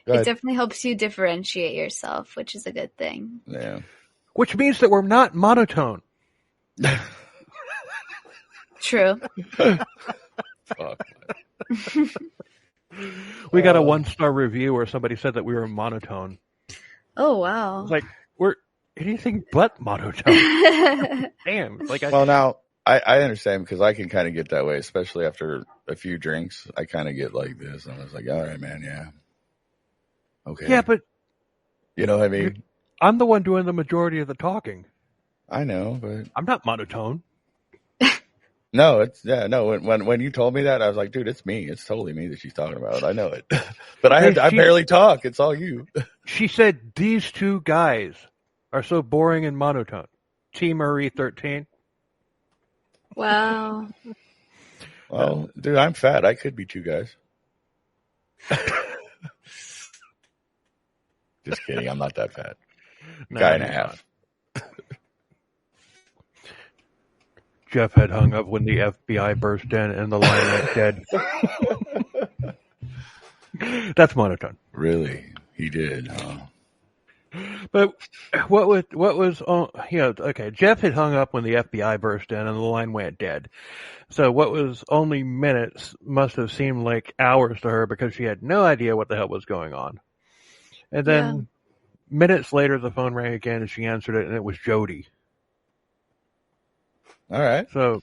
definitely helps you differentiate yourself, which is a good thing. Yeah. Which means that we're not monotone. True. Fuck. We got a 1-star review where somebody said that we were monotone. Oh, wow. Like, we're anything but monotone. Damn. Now, I understand because I can kind of get that way, especially after a few drinks. I kind of get like this. And I was like, all right, man, yeah. Okay. Yeah, but... You know what I mean? I'm the one doing the majority of the talking. I know, but... I'm not monotone. No, when you told me that, I was like, dude, it's me. It's totally me that she's talking about. I know it. But I barely talk. It's all you. She said these two guys are so boring and monotone. T. Marie 13. Wow. Well, dude, I'm fat. I could be two guys. Just kidding. I'm not that fat. No, Guy and a half. Jeff had hung up when the FBI burst in and the line went dead. That's monotone. Really? He did, huh? But okay, Jeff had hung up when the FBI burst in and the line went dead. So what was only minutes must have seemed like hours to her because she had no idea what the hell was going on. And then minutes later, the phone rang again and she answered it and it was Jody. All right. So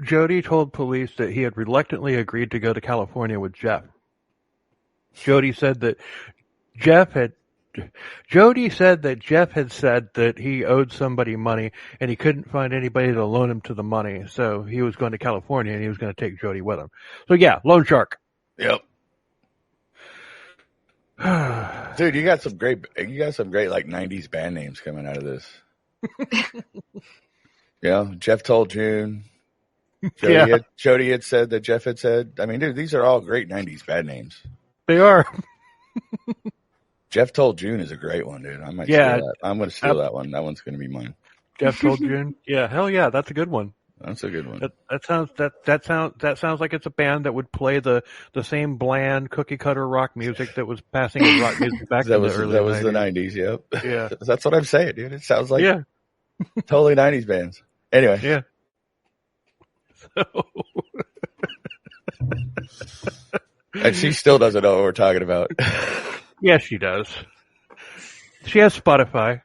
Jody told police that he had reluctantly agreed to go to California with Jeff. Jody said that Jeff had said that he owed somebody money and he couldn't find anybody to loan him to the money. So he was going to California and he was going to take Jody with him. So yeah, loan shark. Yep. Dude, you got some great like 90s band names coming out of this. Yeah, Jeff told June. Jody had said that Jeff had said. I mean, dude, these are all great 90s bad names. They are. Jeff Told June is a great one, dude. I might steal that. I'm going to steal that one. That one's going to be mine. Jeff Told June? Yeah, hell yeah, that's a good one. That's a good one. That sounds like it's a band that would play the same bland cookie cutter rock music that was passing as rock music back in the early 90s. That was the 90s, yep. Yeah. That's what I'm saying, dude. It sounds like totally 90s bands. Anyway. Yeah. So... And she still doesn't know what we're talking about. Yes, she does. She has Spotify.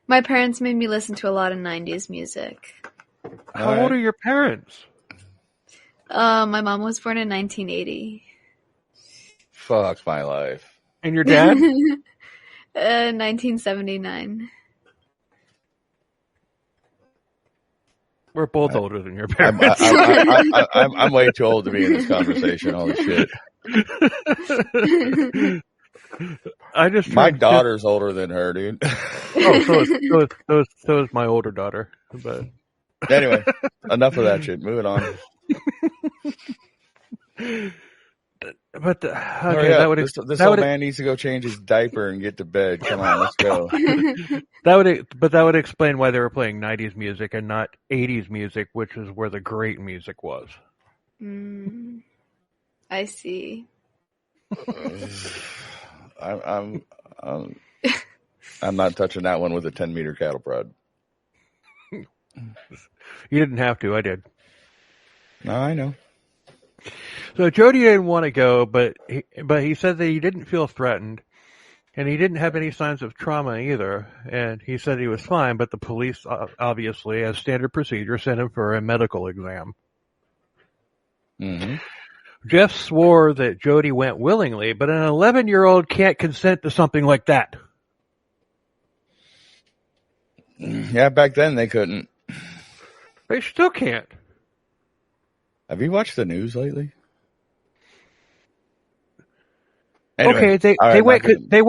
My parents made me listen to a lot of 90s music. How old are your parents? My mom was born in 1980. Fuck my life. And your dad? 1979. We're both older than your parents. I'm way too old to be in this conversation. Holy shit. My daughter's older than her, dude. Oh, so is my older daughter. But anyway, enough of that shit. Moving on. But this old man needs to go change his diaper and get to bed. Come on, let's go. That would explain why they were playing 90s music and not 80s music, which is where the great music was. I see. I'm not touching that one with a 10-meter cattle prod. You didn't have to. I did. No, I know. So Jody didn't want to go, but he said that he didn't feel threatened, and he didn't have any signs of trauma either. And he said he was fine, but the police, obviously, as standard procedure, sent him for a medical exam. Mm-hmm. Jeff swore that Jody went willingly, but an 11-year-old can't consent to something like that. Yeah, back then they couldn't. They still can't. Have you watched the news lately? Anyway, okay, they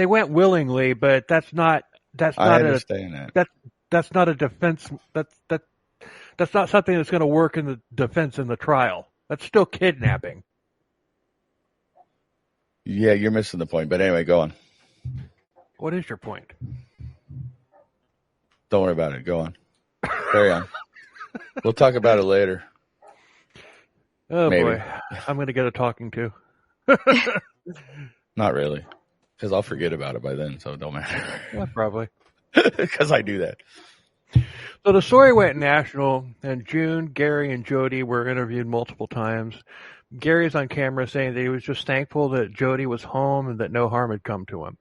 went willingly, but that's not that's not a defense. That's not something that's going to work in the defense in the trial. That's still kidnapping. Yeah, you're missing the point. But anyway, go on. What is your point? Don't worry about it. Go on. Carry on. We'll talk about it later. Oh, maybe. Boy. I'm going to get a talking to. Not really. Because I'll forget about it by then, so it don't matter. Yeah, probably. Because I do that. So the story went national, and June, Gary, and Jody were interviewed multiple times. Gary's on camera saying that he was just thankful that Jody was home and that no harm had come to him.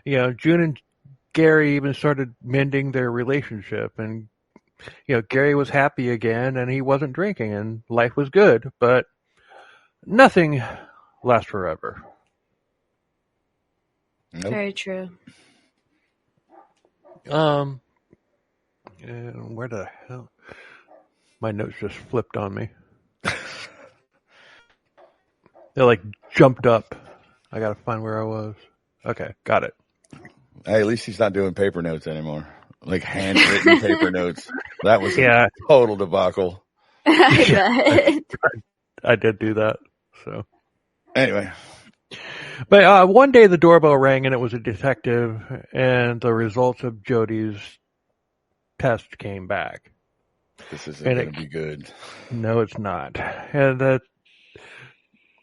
You know, June and Gary even started mending their relationship, and Gary was happy again, and he wasn't drinking, and life was good, but nothing lasts forever. Nope. Very true. Where the hell? My notes just flipped on me. They jumped up. I gotta find where I was. Okay, got it. Hey, at least he's not doing paper notes anymore. Handwritten paper notes. That was a total debacle. I bet. I did do that. So anyway. But one day the doorbell rang and it was a detective, and the results of Jody's test came back. This isn't going to be good. No, it's not. And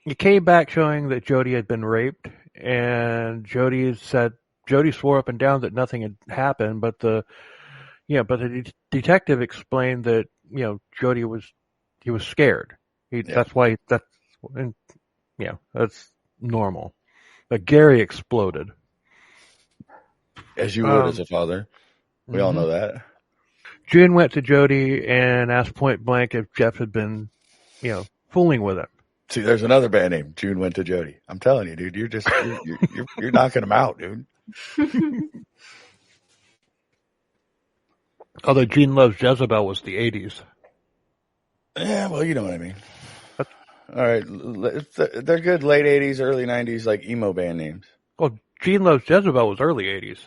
it came back showing that Jody had been raped, and Jody swore up and down that nothing had happened, but the detective explained that Jody was scared. That's normal. But Gary exploded. As you would as a father. We all know that. June went to Jody and asked point blank if Jeff had been, fooling with him. See, there's another band name. June went to Jody. I'm telling you, dude, you're knocking them out, dude. Although Gene Loves Jezebel was the 80s. Yeah, well, you know what I mean. All right, they're good late 80s, early 90s, emo band names. Well, Gene Loves Jezebel was early 80s.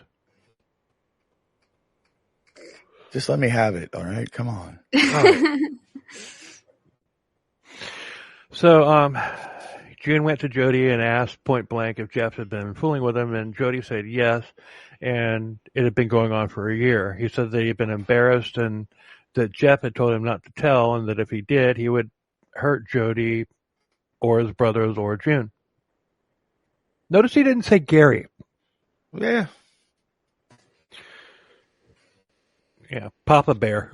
Just let me have it, all right? Come on. All right. So, June went to Jody and asked point blank if Jeff had been fooling with him, and Jody said yes, and it had been going on for a year. He said that he had been embarrassed and that Jeff had told him not to tell, and that if he did, he would hurt Jody or his brothers or June. Notice he didn't say Gary. Yeah. Yeah, Papa Bear.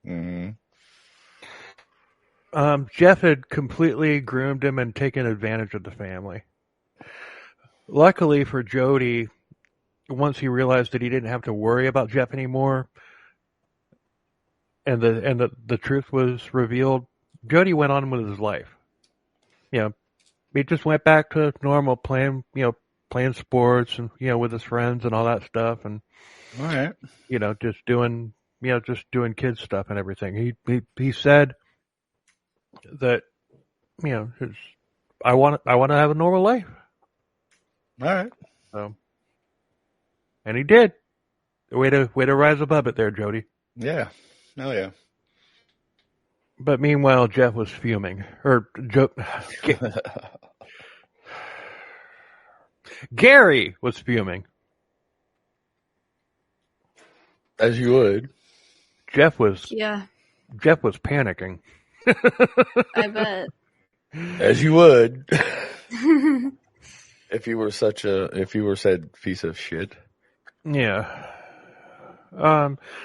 Mm-hmm. Jeff had completely groomed him and taken advantage of the family. Luckily for Jody, once he realized that he didn't have to worry about Jeff anymore, and the truth was revealed, Jody went on with his life. You know, he just went back to normal, playing sports and with his friends and all that stuff, and all right, just doing kid stuff and everything. He said that I want to have a normal life. All right. So, and he did. Way to rise above it there, Jody. Yeah. Oh yeah. But meanwhile, Jeff was fuming. Gary was fuming. As you would. Jeff was panicking. I bet. As you would. If you were said piece of shit. Yeah.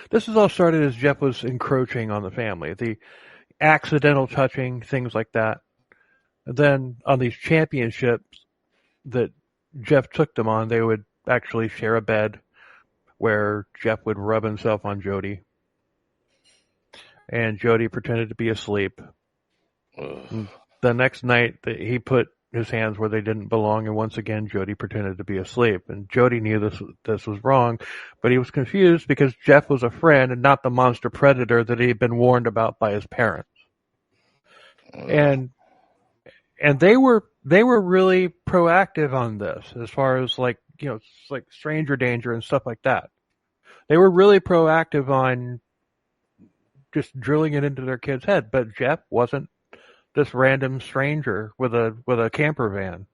This has all started as Jeff was encroaching on the family. The accidental touching, things like that. And then on these championships that Jeff took them on, they would actually share a bed where Jeff would rub himself on Jody. And Jody pretended to be asleep. The next night, he put his hands where they didn't belong, and once again, Jody pretended to be asleep. And Jody knew this was wrong, but he was confused because Jeff was a friend and not the monster predator that he had been warned about by his parents. And they were really proactive on this, as far as like stranger danger and stuff like that. They were really proactive on just drilling it into their kid's head, but Jeff wasn't this random stranger with a camper van.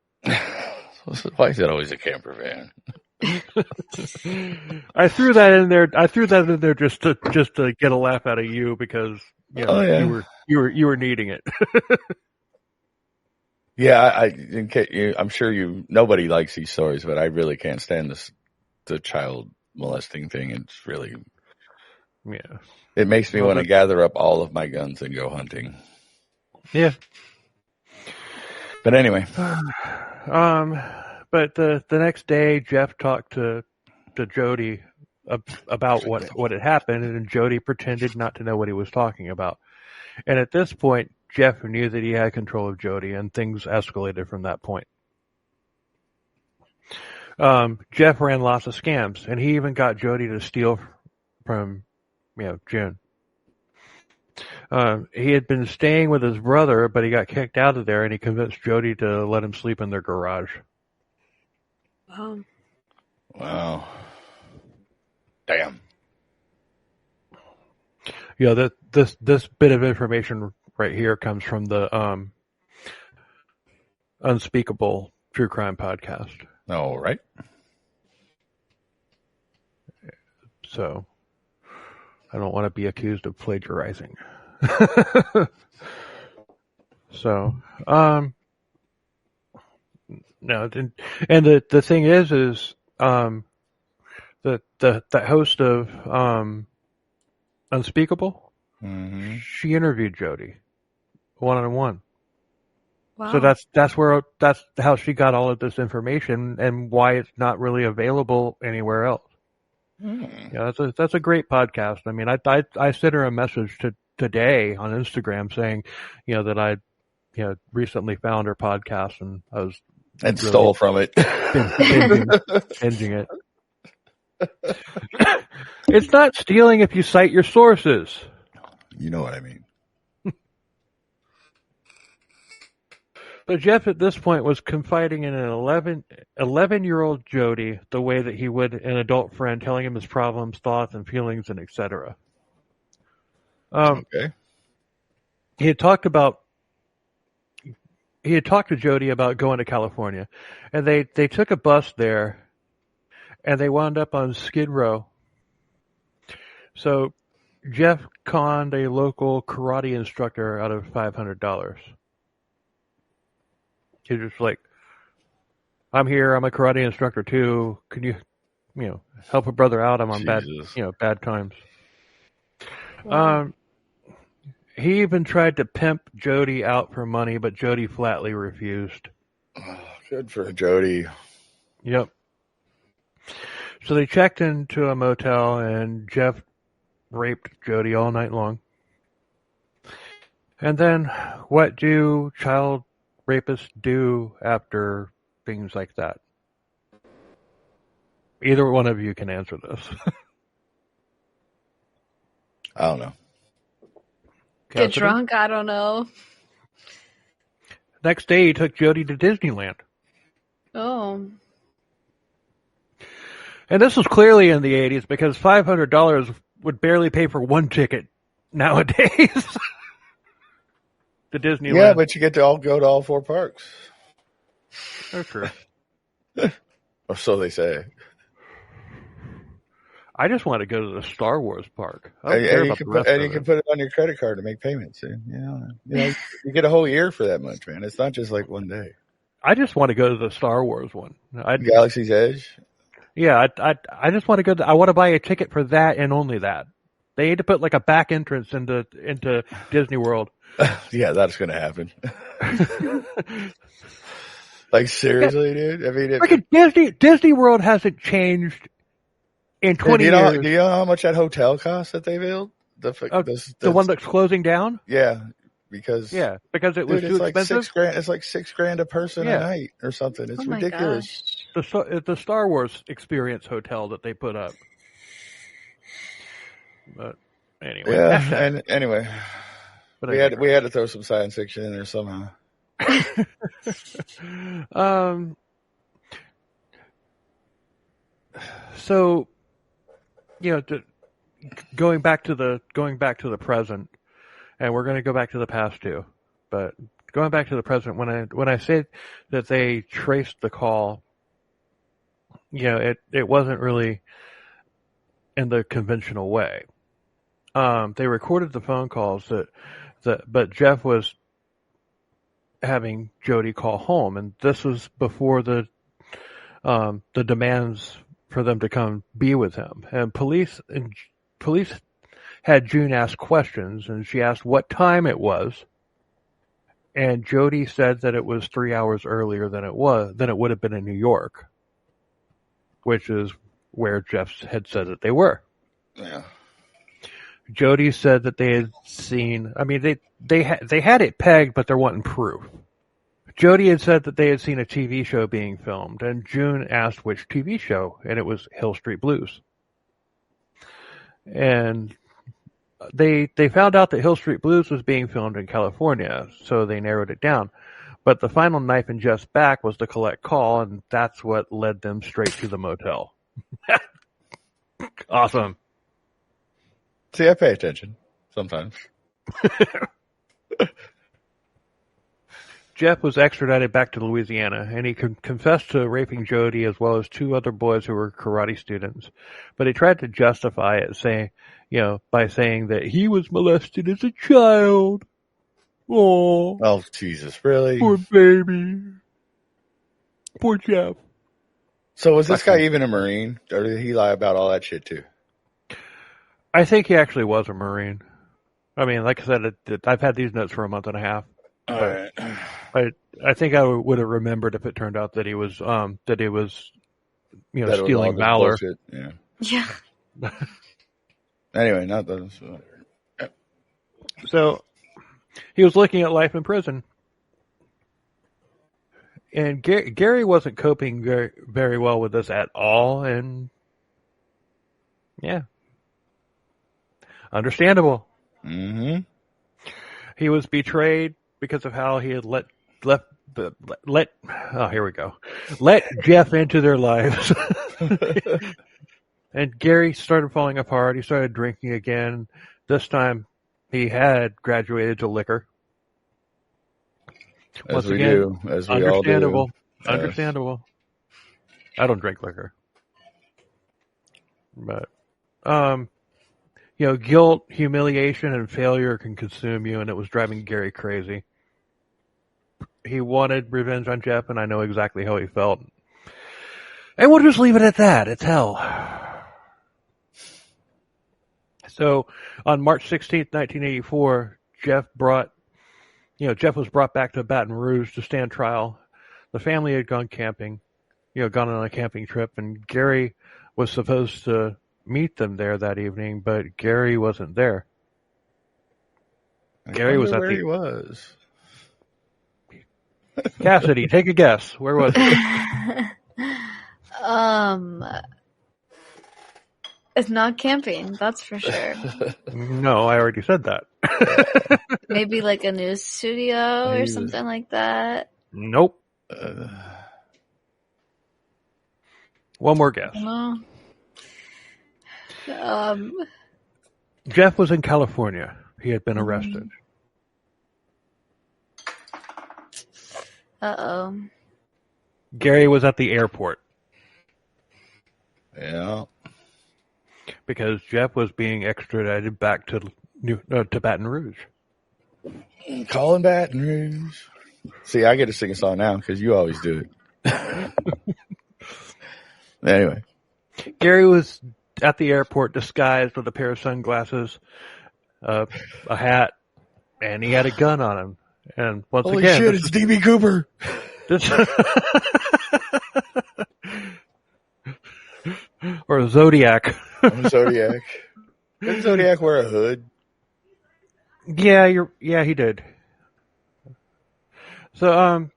Why is it always a camper van? I threw that in there just to get a laugh out of you because you were needing it. Yeah, I'm sure nobody likes these stories, but I really can't stand the child molesting thing. It's really, it makes me want to gather up all of my guns and go hunting. Yeah. But anyway. But the next day, Jeff talked to Jody about what had happened, and Jody pretended not to know what he was talking about. And at this point, Jeff knew that he had control of Jody, and things escalated from that point. Jeff ran lots of scams, and he even got Jody to steal from June. He had been staying with his brother, but he got kicked out of there, and he convinced Jody to let him sleep in their garage. Wow. Damn. Yeah, this bit of information right here comes from the Unspeakable True Crime podcast. All right. So, I don't want to be accused of plagiarizing. So, no, and the thing is the host of Unspeakable, mm-hmm. She interviewed Jody one-on-one. Wow. So that's how she got all of this information and why it's not really available anywhere else. Yeah, that's a great podcast. I mean, I sent her a message today on Instagram saying, that I, recently found her podcast and I was and really stole from it, binging it. It's not stealing if you cite your sources. You know what I mean. But Jeff at this point was confiding in an 11-year-old Jody the way that he would an adult friend, telling him his problems, thoughts, and feelings, and etc. Okay. He had talked to Jody about going to California, and they took a bus there, and they wound up on Skid Row. So Jeff conned a local karate instructor out of $500. He's just like, I'm here. I'm a karate instructor too. Can you help a brother out? I'm on bad times. Wow. He even tried to pimp Jody out for money, but Jody flatly refused. Oh, good for Jody. Yep. So they checked into a motel, and Jeff raped Jody all night long. And then, what do child rapists do after things like that? Either one of you can answer this. I don't know. Get drunk? I don't know. Next day, he took Jody to Disneyland. Oh. And this was clearly in the 80s because $500 would barely pay for one ticket nowadays. To Disneyland. Yeah, but you get to go to all 4 parks. That's true. Or so they say. I just want to go to the Star Wars park. And you can put it on your credit card to make payments. You get a whole year for that much, man. It's not just like one day. I just want to go to the Star Wars one. Galaxy's Edge? Yeah, I just want to go. I want to buy a ticket for that and only that. They need to put like a back entrance into Disney World. Yeah, that's going to happen. Like, seriously, dude? I mean, Disney World hasn't changed in 20 years. Do you know how much that hotel costs that they built? The one that's closing down? Yeah, because it was too expensive. It's like $6,000 a person a night or something. It's ridiculous. The Star Wars Experience hotel that they put up. But anyway, yeah. Anyway, we had to throw some science fiction in there somehow. So, going back to the present, and we're going to go back to the past too. But going back to the present, when I said that they traced the call, it wasn't really in the conventional way. They recorded the phone calls but Jeff was having Jody call home, and this was before the demands for them to come be with him. And police had June ask questions, and she asked what time it was, and Jody said that it was 3 hours earlier than it would have been in New York, which is where Jeff had said that they were. Yeah. Jody said that they had seen. I mean, they had it pegged, but there wasn't proof. Jody had said that they had seen a TV show being filmed, and June asked which TV show, and it was Hill Street Blues. And they found out that Hill Street Blues was being filmed in California, so they narrowed it down. But the final knife in Jeff's back was the collect call, and that's what led them straight to the motel. Awesome. See, I pay attention sometimes. Jeff was extradited back to Louisiana, and he confessed to raping Jody as well as 2 other boys who were karate students. But he tried to justify it, by saying that he was molested as a child. Oh, Jesus, really? Poor baby. Poor Jeff. So was this guy even a Marine, or did he lie about all that shit too? I think he actually was a Marine. I mean, like I said, I've had these notes for a month and a half. All right. I think I would have remembered if it turned out that he was stealing valor. Yeah. Yeah. Anyway, not those. So he was looking at life in prison, and Gary wasn't coping very, very well with this at all. And yeah, understandable. Mm-hmm. He was betrayed because of how he had let here we go. Let Jeff into their lives. And Gary started falling apart. He started drinking again. This time he had graduated to liquor. As we do. As we all do. Understandable. I don't drink liquor. But, guilt, humiliation, and failure can consume you, and it was driving Gary crazy. He wanted revenge on Jeff, and I know exactly how he felt. And we'll just leave it at that. It's hell. So, on March 16th, 1984, Jeff was brought back to Baton Rouge to stand trial. The family had gone camping, gone on a camping trip, and Gary was supposed to meet them there that evening, but Gary wasn't there. Gary was where he was. Cassidy, take a guess. Where was he? It's not camping, that's for sure. No, I already said that. Maybe like a news studio or something like that. Nope. One more guess. Jeff was in California. He had been arrested. Uh-oh. Gary was at the airport. Yeah. Because Jeff was being extradited back to Baton Rouge. Calling Baton Rouge. See, I get to sing a song now because you always do it. Anyway. Gary was at the airport disguised with a pair of sunglasses, a hat, and he had a gun on him. And once Holy again, shit, it's D.B. Cooper. Or a Zodiac. Zodiac. Didn't Zodiac wear a hood? Yeah, he did. So,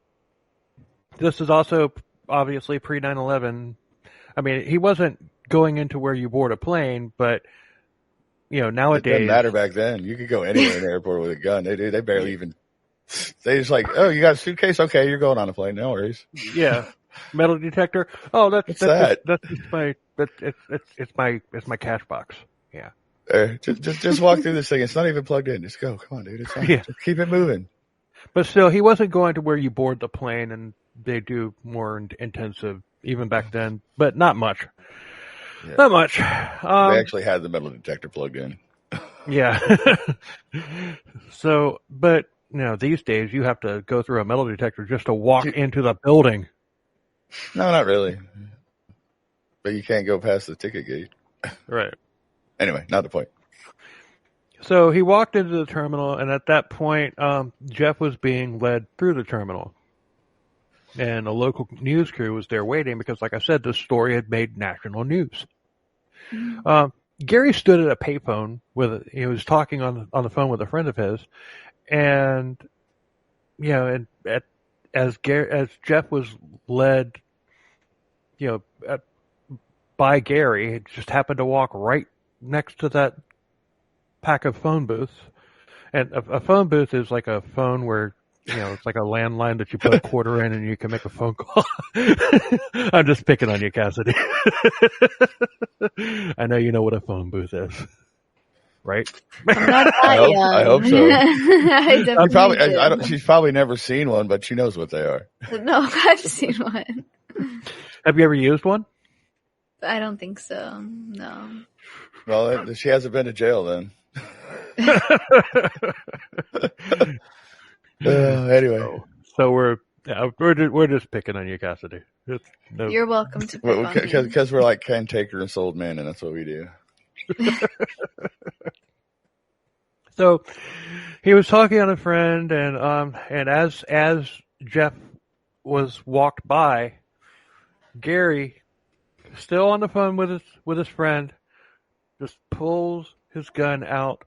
this is also obviously pre 9/11. I mean, he wasn't going into where you board a plane, but nowadays it didn't matter back then. You could go anywhere in the airport with a gun. They barely even. They just like, oh, you got a suitcase? Okay, you're going on a plane. No worries. Yeah, metal detector. Oh, that's my cash box. Yeah. Just walk through this thing. It's not even plugged in. Just go. Come on, dude. It's fine. Yeah. Just keep it moving. But still, he wasn't going to where you board the plane, and they do more intensive even back then, but not much. Yeah. Not much. They actually had the metal detector plugged in. Yeah. So, but these days you have to go through a metal detector just to walk into the building. No, not really. But you can't go past the ticket gate. Right. Anyway, not the point. So he walked into the terminal, and at that point, Jeff was being led through the terminal. And a local news crew was there waiting because, like I said, this story had made national news. Mm-hmm. Gary stood at a payphone he was talking on the phone with a friend of his, and as Jeff was led, by Gary, it just happened to walk right next to that pack of phone booths. And a phone booth is like a phone where, it's like a landline that you put a quarter in and you can make a phone call. I'm just picking on you, Cassidy. I know you know what a phone booth is, right? I hope so. She's probably never seen one, but she knows what they are. No, I've seen one. Have you ever used one? I don't think so. No. Well, she hasn't been to jail then. Anyway, so we're just picking on you, Cassidy. You're welcome to pick on me. Because we're like Ken Taker and Sold Man, and that's what we do. So he was talking on a friend, and as Jeff was walked by, Gary, still on the phone with his friend, just pulls his gun out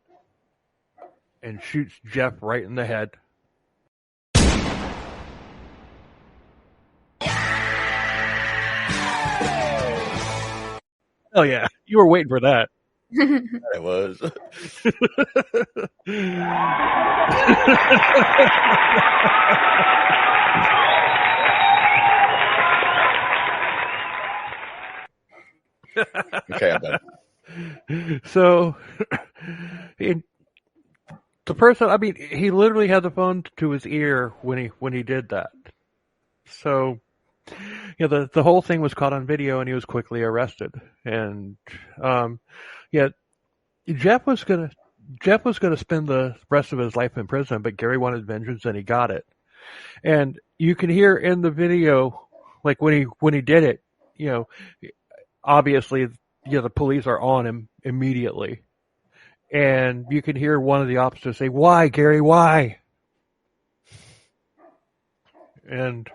and shoots Jeff right in the head. Oh yeah, you were waiting for that. I was. Okay, I'm done. So, the person, I mean, he literally had the phone to his ear when he did that. So, the whole thing was caught on video, and he was quickly arrested. And Jeff was gonna spend the rest of his life in prison, but Gary wanted vengeance, and he got it. And you can hear in the video, like when he did it, obviously, the police are on him immediately. And you can hear one of the officers say, "Why, Gary, why?" And,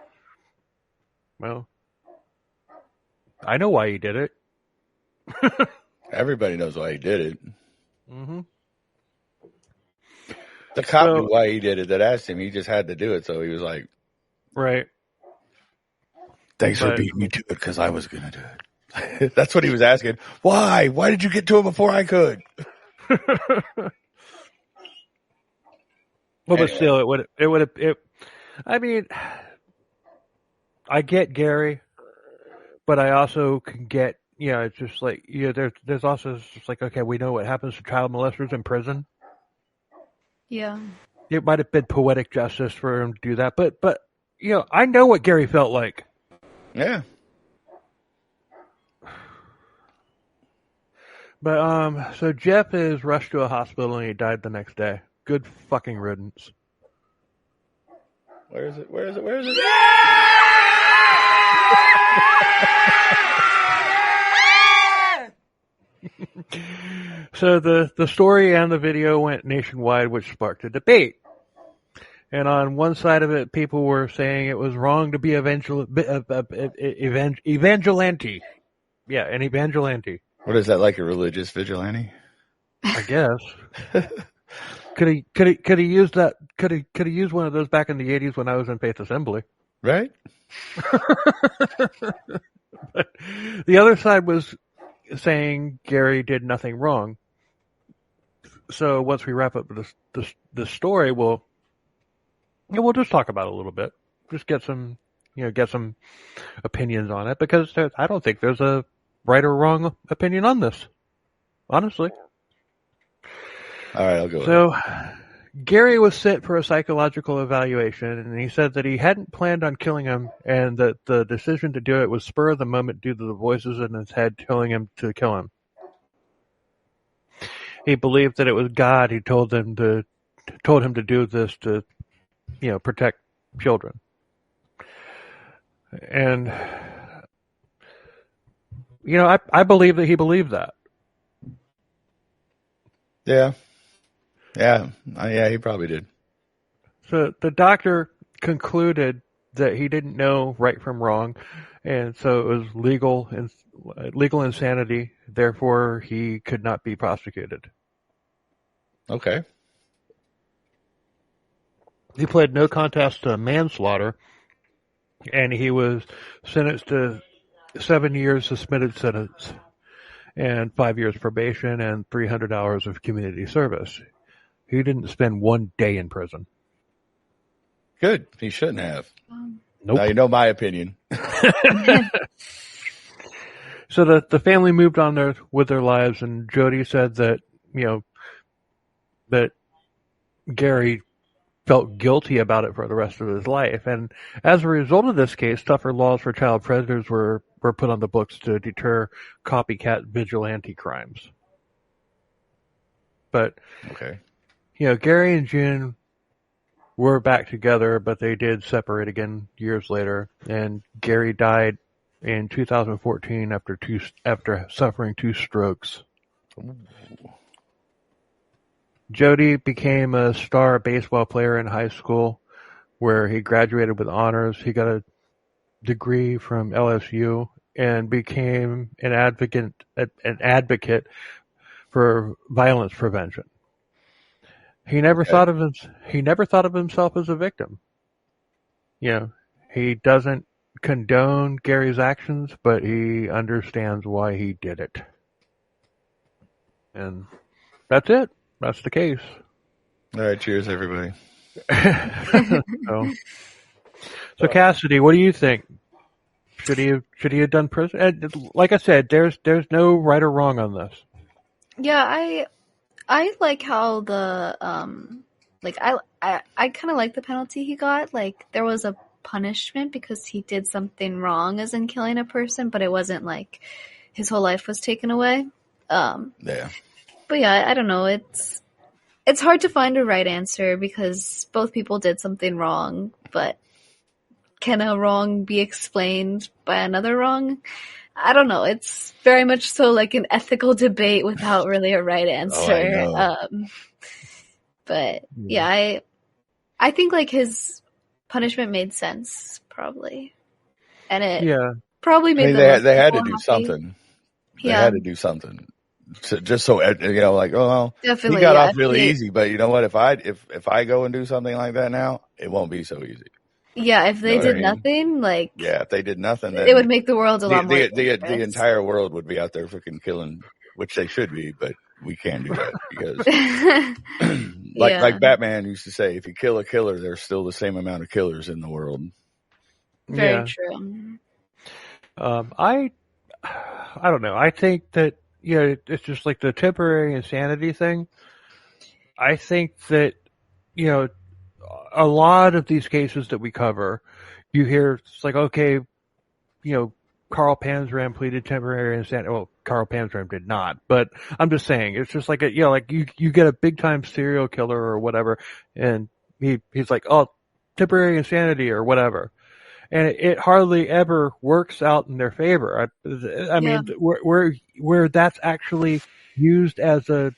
well, I know why he did it. Everybody knows why he did it. Mm-hmm. The cop knew why he did it that asked him. He just had to do it, so he was like, right. Thanks for beating me to it, because I was going to do it. That's what he was asking. Why? Why did you get to it before I could? Well, but still, I mean, I get Gary, but I also can get, it's just like, there's also just like, okay, we know what happens to child molesters in prison. Yeah. It might have been poetic justice for him to do that, but I know what Gary felt like. Yeah. But, so Jeff is rushed to a hospital and he died the next day. Good fucking riddance. Where is it? Where is it? Where is it? So the story and the video went nationwide, which sparked a debate. And on one side of it, people were saying it was wrong to be evangilante. Yeah, an evangilante. What is that, like a religious vigilante? I guess. Could he use that? Could he use one of those back in the 80s when I was in Faith Assembly? Right. But the other side was saying Gary did nothing wrong. So once we wrap up the story, we'll just talk about it a little bit. Just get some opinions on it, because I don't think there's a right or wrong opinion on this, honestly. All right, I'll go. So, Gary was sent for a psychological evaluation, and he said that he hadn't planned on killing him, and that the decision to do it was spur of the moment due to the voices in his head telling him to kill him. He believed that it was God who told him to do this to, protect children. And, I believe that he believed that. Yeah. Yeah, he probably did. So the doctor concluded that he didn't know right from wrong, and so it was legal insanity. Therefore, he could not be prosecuted. Okay. He pled no contest to manslaughter, and he was sentenced to 7 years suspended sentence and 5 years probation and 300 hours of community service. He didn't spend 1 day in prison. Good. He shouldn't have. Nope. Now you know my opinion. So the family moved on with their lives, and Jody said that, that Gary felt guilty about it for the rest of his life. And as a result of this case, tougher laws for child predators were put on the books to deter copycat vigilante crimes. But, okay. Gary and June were back together, but they did separate again years later. And Gary died in 2014 after suffering 2 strokes. Ooh. Jody became a star baseball player in high school, where he graduated with honors. He got a degree from LSU and became an advocate for violence prevention. He never thought of himself as a victim. He doesn't condone Gary's actions, but he understands why he did it. And that's it. That's the case. All right, cheers, everybody. So Cassidy, what do you think? Should he have done prison? And like I said, there's no right or wrong on this. Yeah, I like how the like I kind of like the penalty he got. Like there was a punishment because he did something wrong, as in killing a person, but it wasn't like his whole life was taken away. Yeah. But yeah, I don't know. It's hard to find a right answer because both people did something wrong, but can a wrong be explained by another wrong? I don't know. It's very much so like an ethical debate without really a right answer. But yeah, I think like his punishment made sense probably, and it probably made they had to do something. They had to do something. Just so like, oh well, definitely, he got off really easy. But you know what? If I go and do something like that now, it won't be so easy. Yeah, if they did nothing, like if they did nothing, then it would make the world a lot more. The entire world would be out there freaking killing, which they should be, but we can't do that because, like Batman used to say, if you kill a killer, there's still the same amount of killers in the world. Very true. I don't know. I think that it's just like the temporary insanity thing. I think that a lot of these cases that we cover, you hear it's like, okay, Carl Panzram pleaded temporary insanity. Well, Carl Panzram did not, but I'm just saying, it's just like like you get a big time serial killer or whatever, and he's like, oh, temporary insanity or whatever, and it hardly ever works out in their favor. I mean, where that's actually used as a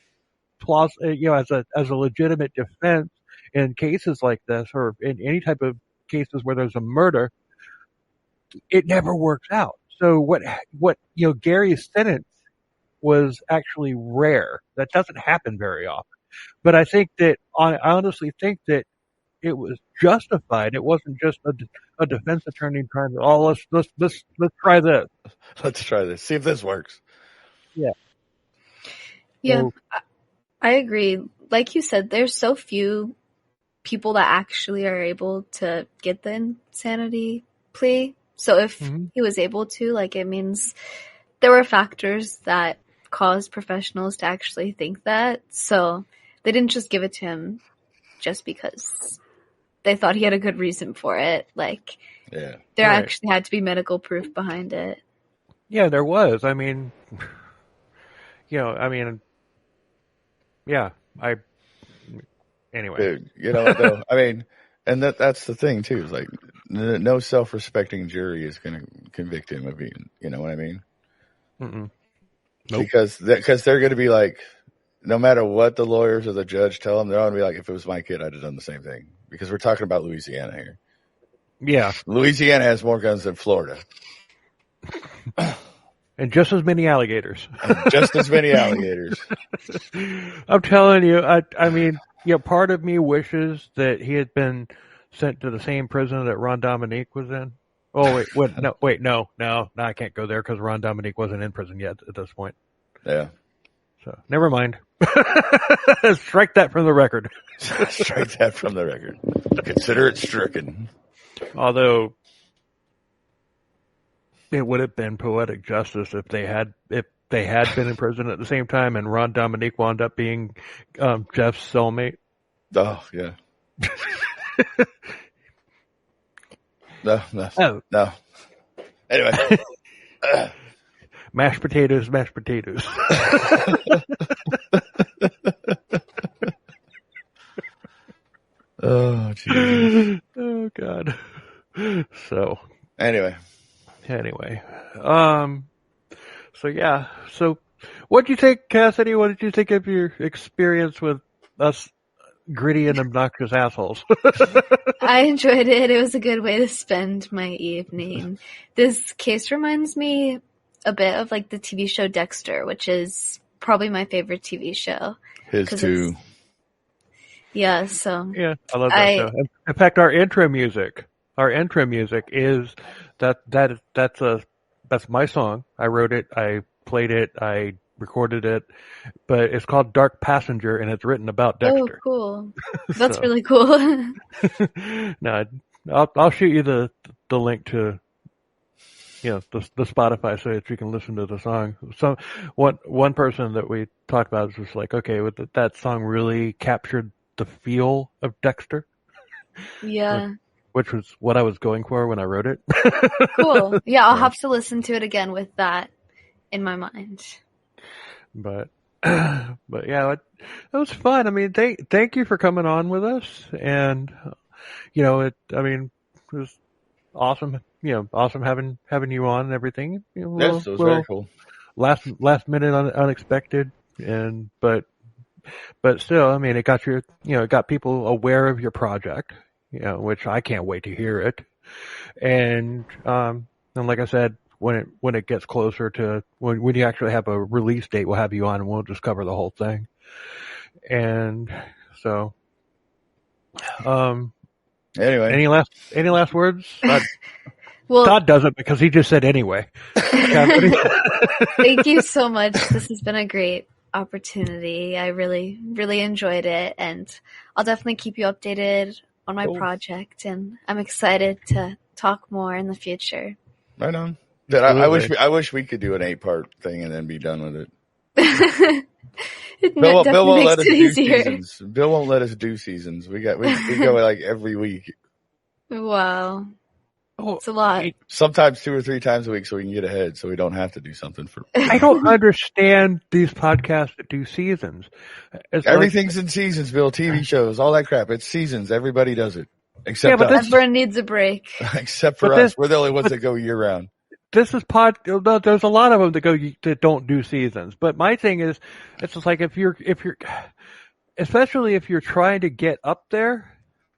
as a legitimate defense in cases like this, or in any type of cases where there's a murder, it never works out. So what Gary's sentence was actually rare. That doesn't happen very often. But I think that I honestly think that it was justified. It wasn't just a defense attorney trying to let's try this. Let's try this. See if this works. Yeah. Yeah. So, I agree. Like you said, there's so few people that actually are able to get the insanity plea. So if he was able to, like, it means there were factors that caused professionals to actually think that. So they didn't just give it to him just because they thought he had a good reason for it. Like, there actually had to be medical proof behind it. Yeah, there was. I mean, anyway. Dude, though, I mean, and that's the thing too, is like no self-respecting jury is going to convict him of being, you know what I mean? Nope. Because they're going to be like, no matter what the lawyers or the judge tell them, they're going to be like, if it was my kid, I'd have done the same thing. Because we're talking about Louisiana here. Yeah. Louisiana has more guns than Florida. And just as many alligators. I'm telling you, I mean, part of me wishes that he had been sent to the same prison that Ron Dominique was in. Oh, no, I can't go there because Ron Dominique wasn't in prison yet at this point. Yeah. So, never mind. Strike that from the record. Strike that from the record. Consider it stricken. Although, it would have been poetic justice if they had been in prison at the same time and Ron Dominique wound up being Jeff's cellmate. Oh, yeah. No. Anyway. Mashed potatoes. Oh, Jesus. Oh, God. So. Anyway. So, yeah. So, what did you think, Cassidy? What did you think of your experience with us gritty and obnoxious assholes? I enjoyed it. It was a good way to spend my evening. This case reminds me a bit of like the TV show Dexter, which is probably my favorite TV show. His too. Yeah, so. Yeah, I love that show. In fact, our intro music is that's my song. I wrote it. I played it. I recorded it, but it's called Dark Passenger, and it's written about Dexter. Oh, cool. That's really cool. No, I'll shoot you the link to, the Spotify so that you can listen to the song. So one person that we talked about is just like, okay, that song really captured the feel of Dexter. Yeah. Which was what I was going for when I wrote it. Cool. Yeah, I'll have to listen to it again with that in my mind. But yeah, it was fun. I mean, thank you for coming on with us, and it was awesome. Awesome having you on and everything. Yes, it was very cool. Last minute unexpected, but still, I mean, it got it got people aware of your project. Which I can't wait to hear it. And like I said, when it gets closer to when you actually have a release date, we'll have you on and we'll just cover the whole thing. And so, anyway, any last words? Well, Todd doesn't because he just said anyway. Thank you so much. This has been a great opportunity. I really, really enjoyed it, and I'll definitely keep you updated on my project, and I'm excited to talk more in the future. Right on. I wish we could do an 8-part thing and then be done with it. Bill won't let us do seasons. Bill won't let us do seasons. We go like every week. Wow. It's a lot. Sometimes 2 or 3 times a week so we can get ahead so we don't have to do something for. I don't understand these podcasts that do seasons. Everything's in seasons, Bill. TV shows, all that crap. It's seasons. Everybody does it. Except us. Everyone needs a break. Except for us. We're the only ones that go year round. This is there's a lot of them that don't do seasons. But my thing is, it's just like if you're, especially if you're trying to get up there.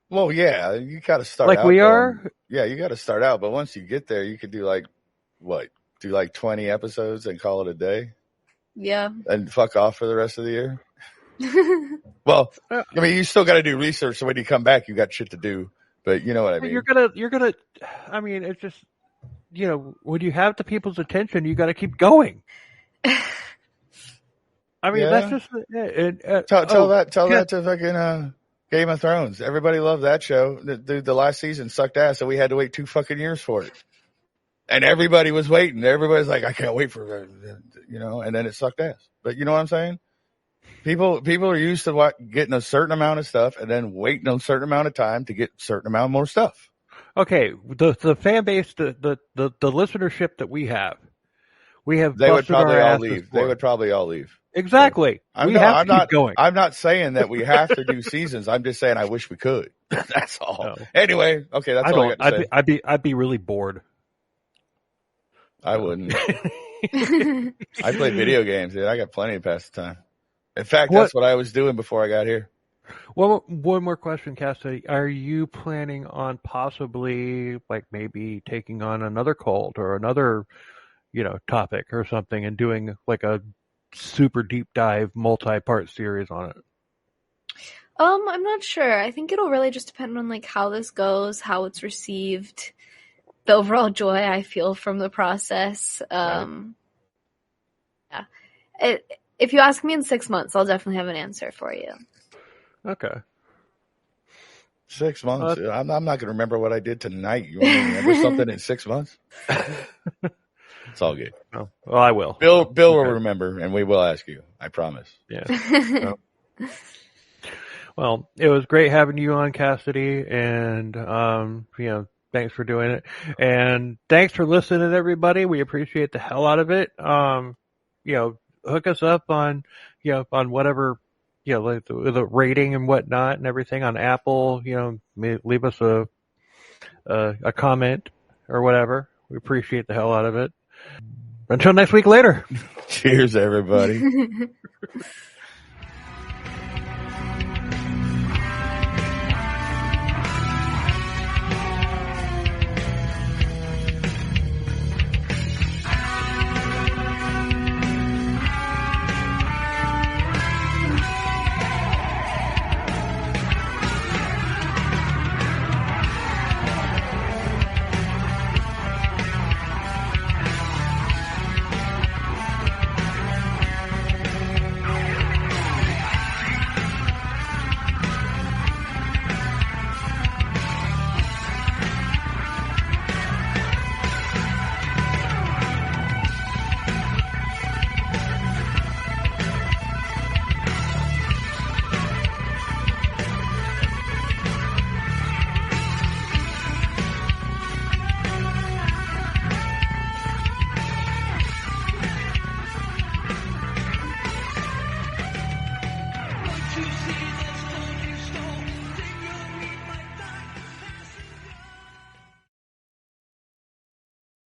Well, yeah, you got to start like out. We are? Yeah, you got to start out. But once you get there, you could do like 20 episodes and call it a day. Yeah. And fuck off for the rest of the year. Well, I mean, you still got to do research. So when you come back, you got shit to do. But you know what I mean? You're gonna, I mean, it's just, when you have the people's attention, you got to keep going. I mean, that's just, tell that to fucking, Game of Thrones. Everybody loved that show. The last season sucked ass, so we had to wait 2 fucking years for it. And everybody was waiting. Everybody's like, I can't wait for it, and then it sucked ass. But you know what I'm saying? People are used to getting a certain amount of stuff and then waiting a certain amount of time to get a certain amount more stuff. Okay, the fan base, the listenership that we have they would probably all leave. They would probably all leave. Exactly. I'm not saying that we have to do seasons. I'm just saying I wish we could. That's all. No. Anyway, okay, that's all I got to say. I'd be really bored. I wouldn't. I play video games, dude. I got plenty of pass the time. In fact, that's what I was doing before I got here. Well, one more question, Cassidy. Are you planning on possibly, maybe taking on another cult or another, topic or something and doing like a super deep dive multi-part series on it? I'm not sure. I think it'll really just depend on how this goes, how it's received, the overall joy I feel from the process. Yeah. If you ask me in 6 months, I'll definitely have an answer for you. Okay. 6 months? I'm not going to remember what I did tonight. You want me to remember something in 6 months? It's all good. Oh, well, I will. Bill will remember, and we will ask you. I promise. Yeah. Well, it was great having you on, Cassidy, and thanks for doing it, and thanks for listening, everybody. We appreciate the hell out of it. Hook us up on on whatever like the rating and whatnot and everything on Apple. Leave us a comment or whatever. We appreciate the hell out of it. Until next week, later. Cheers, everybody.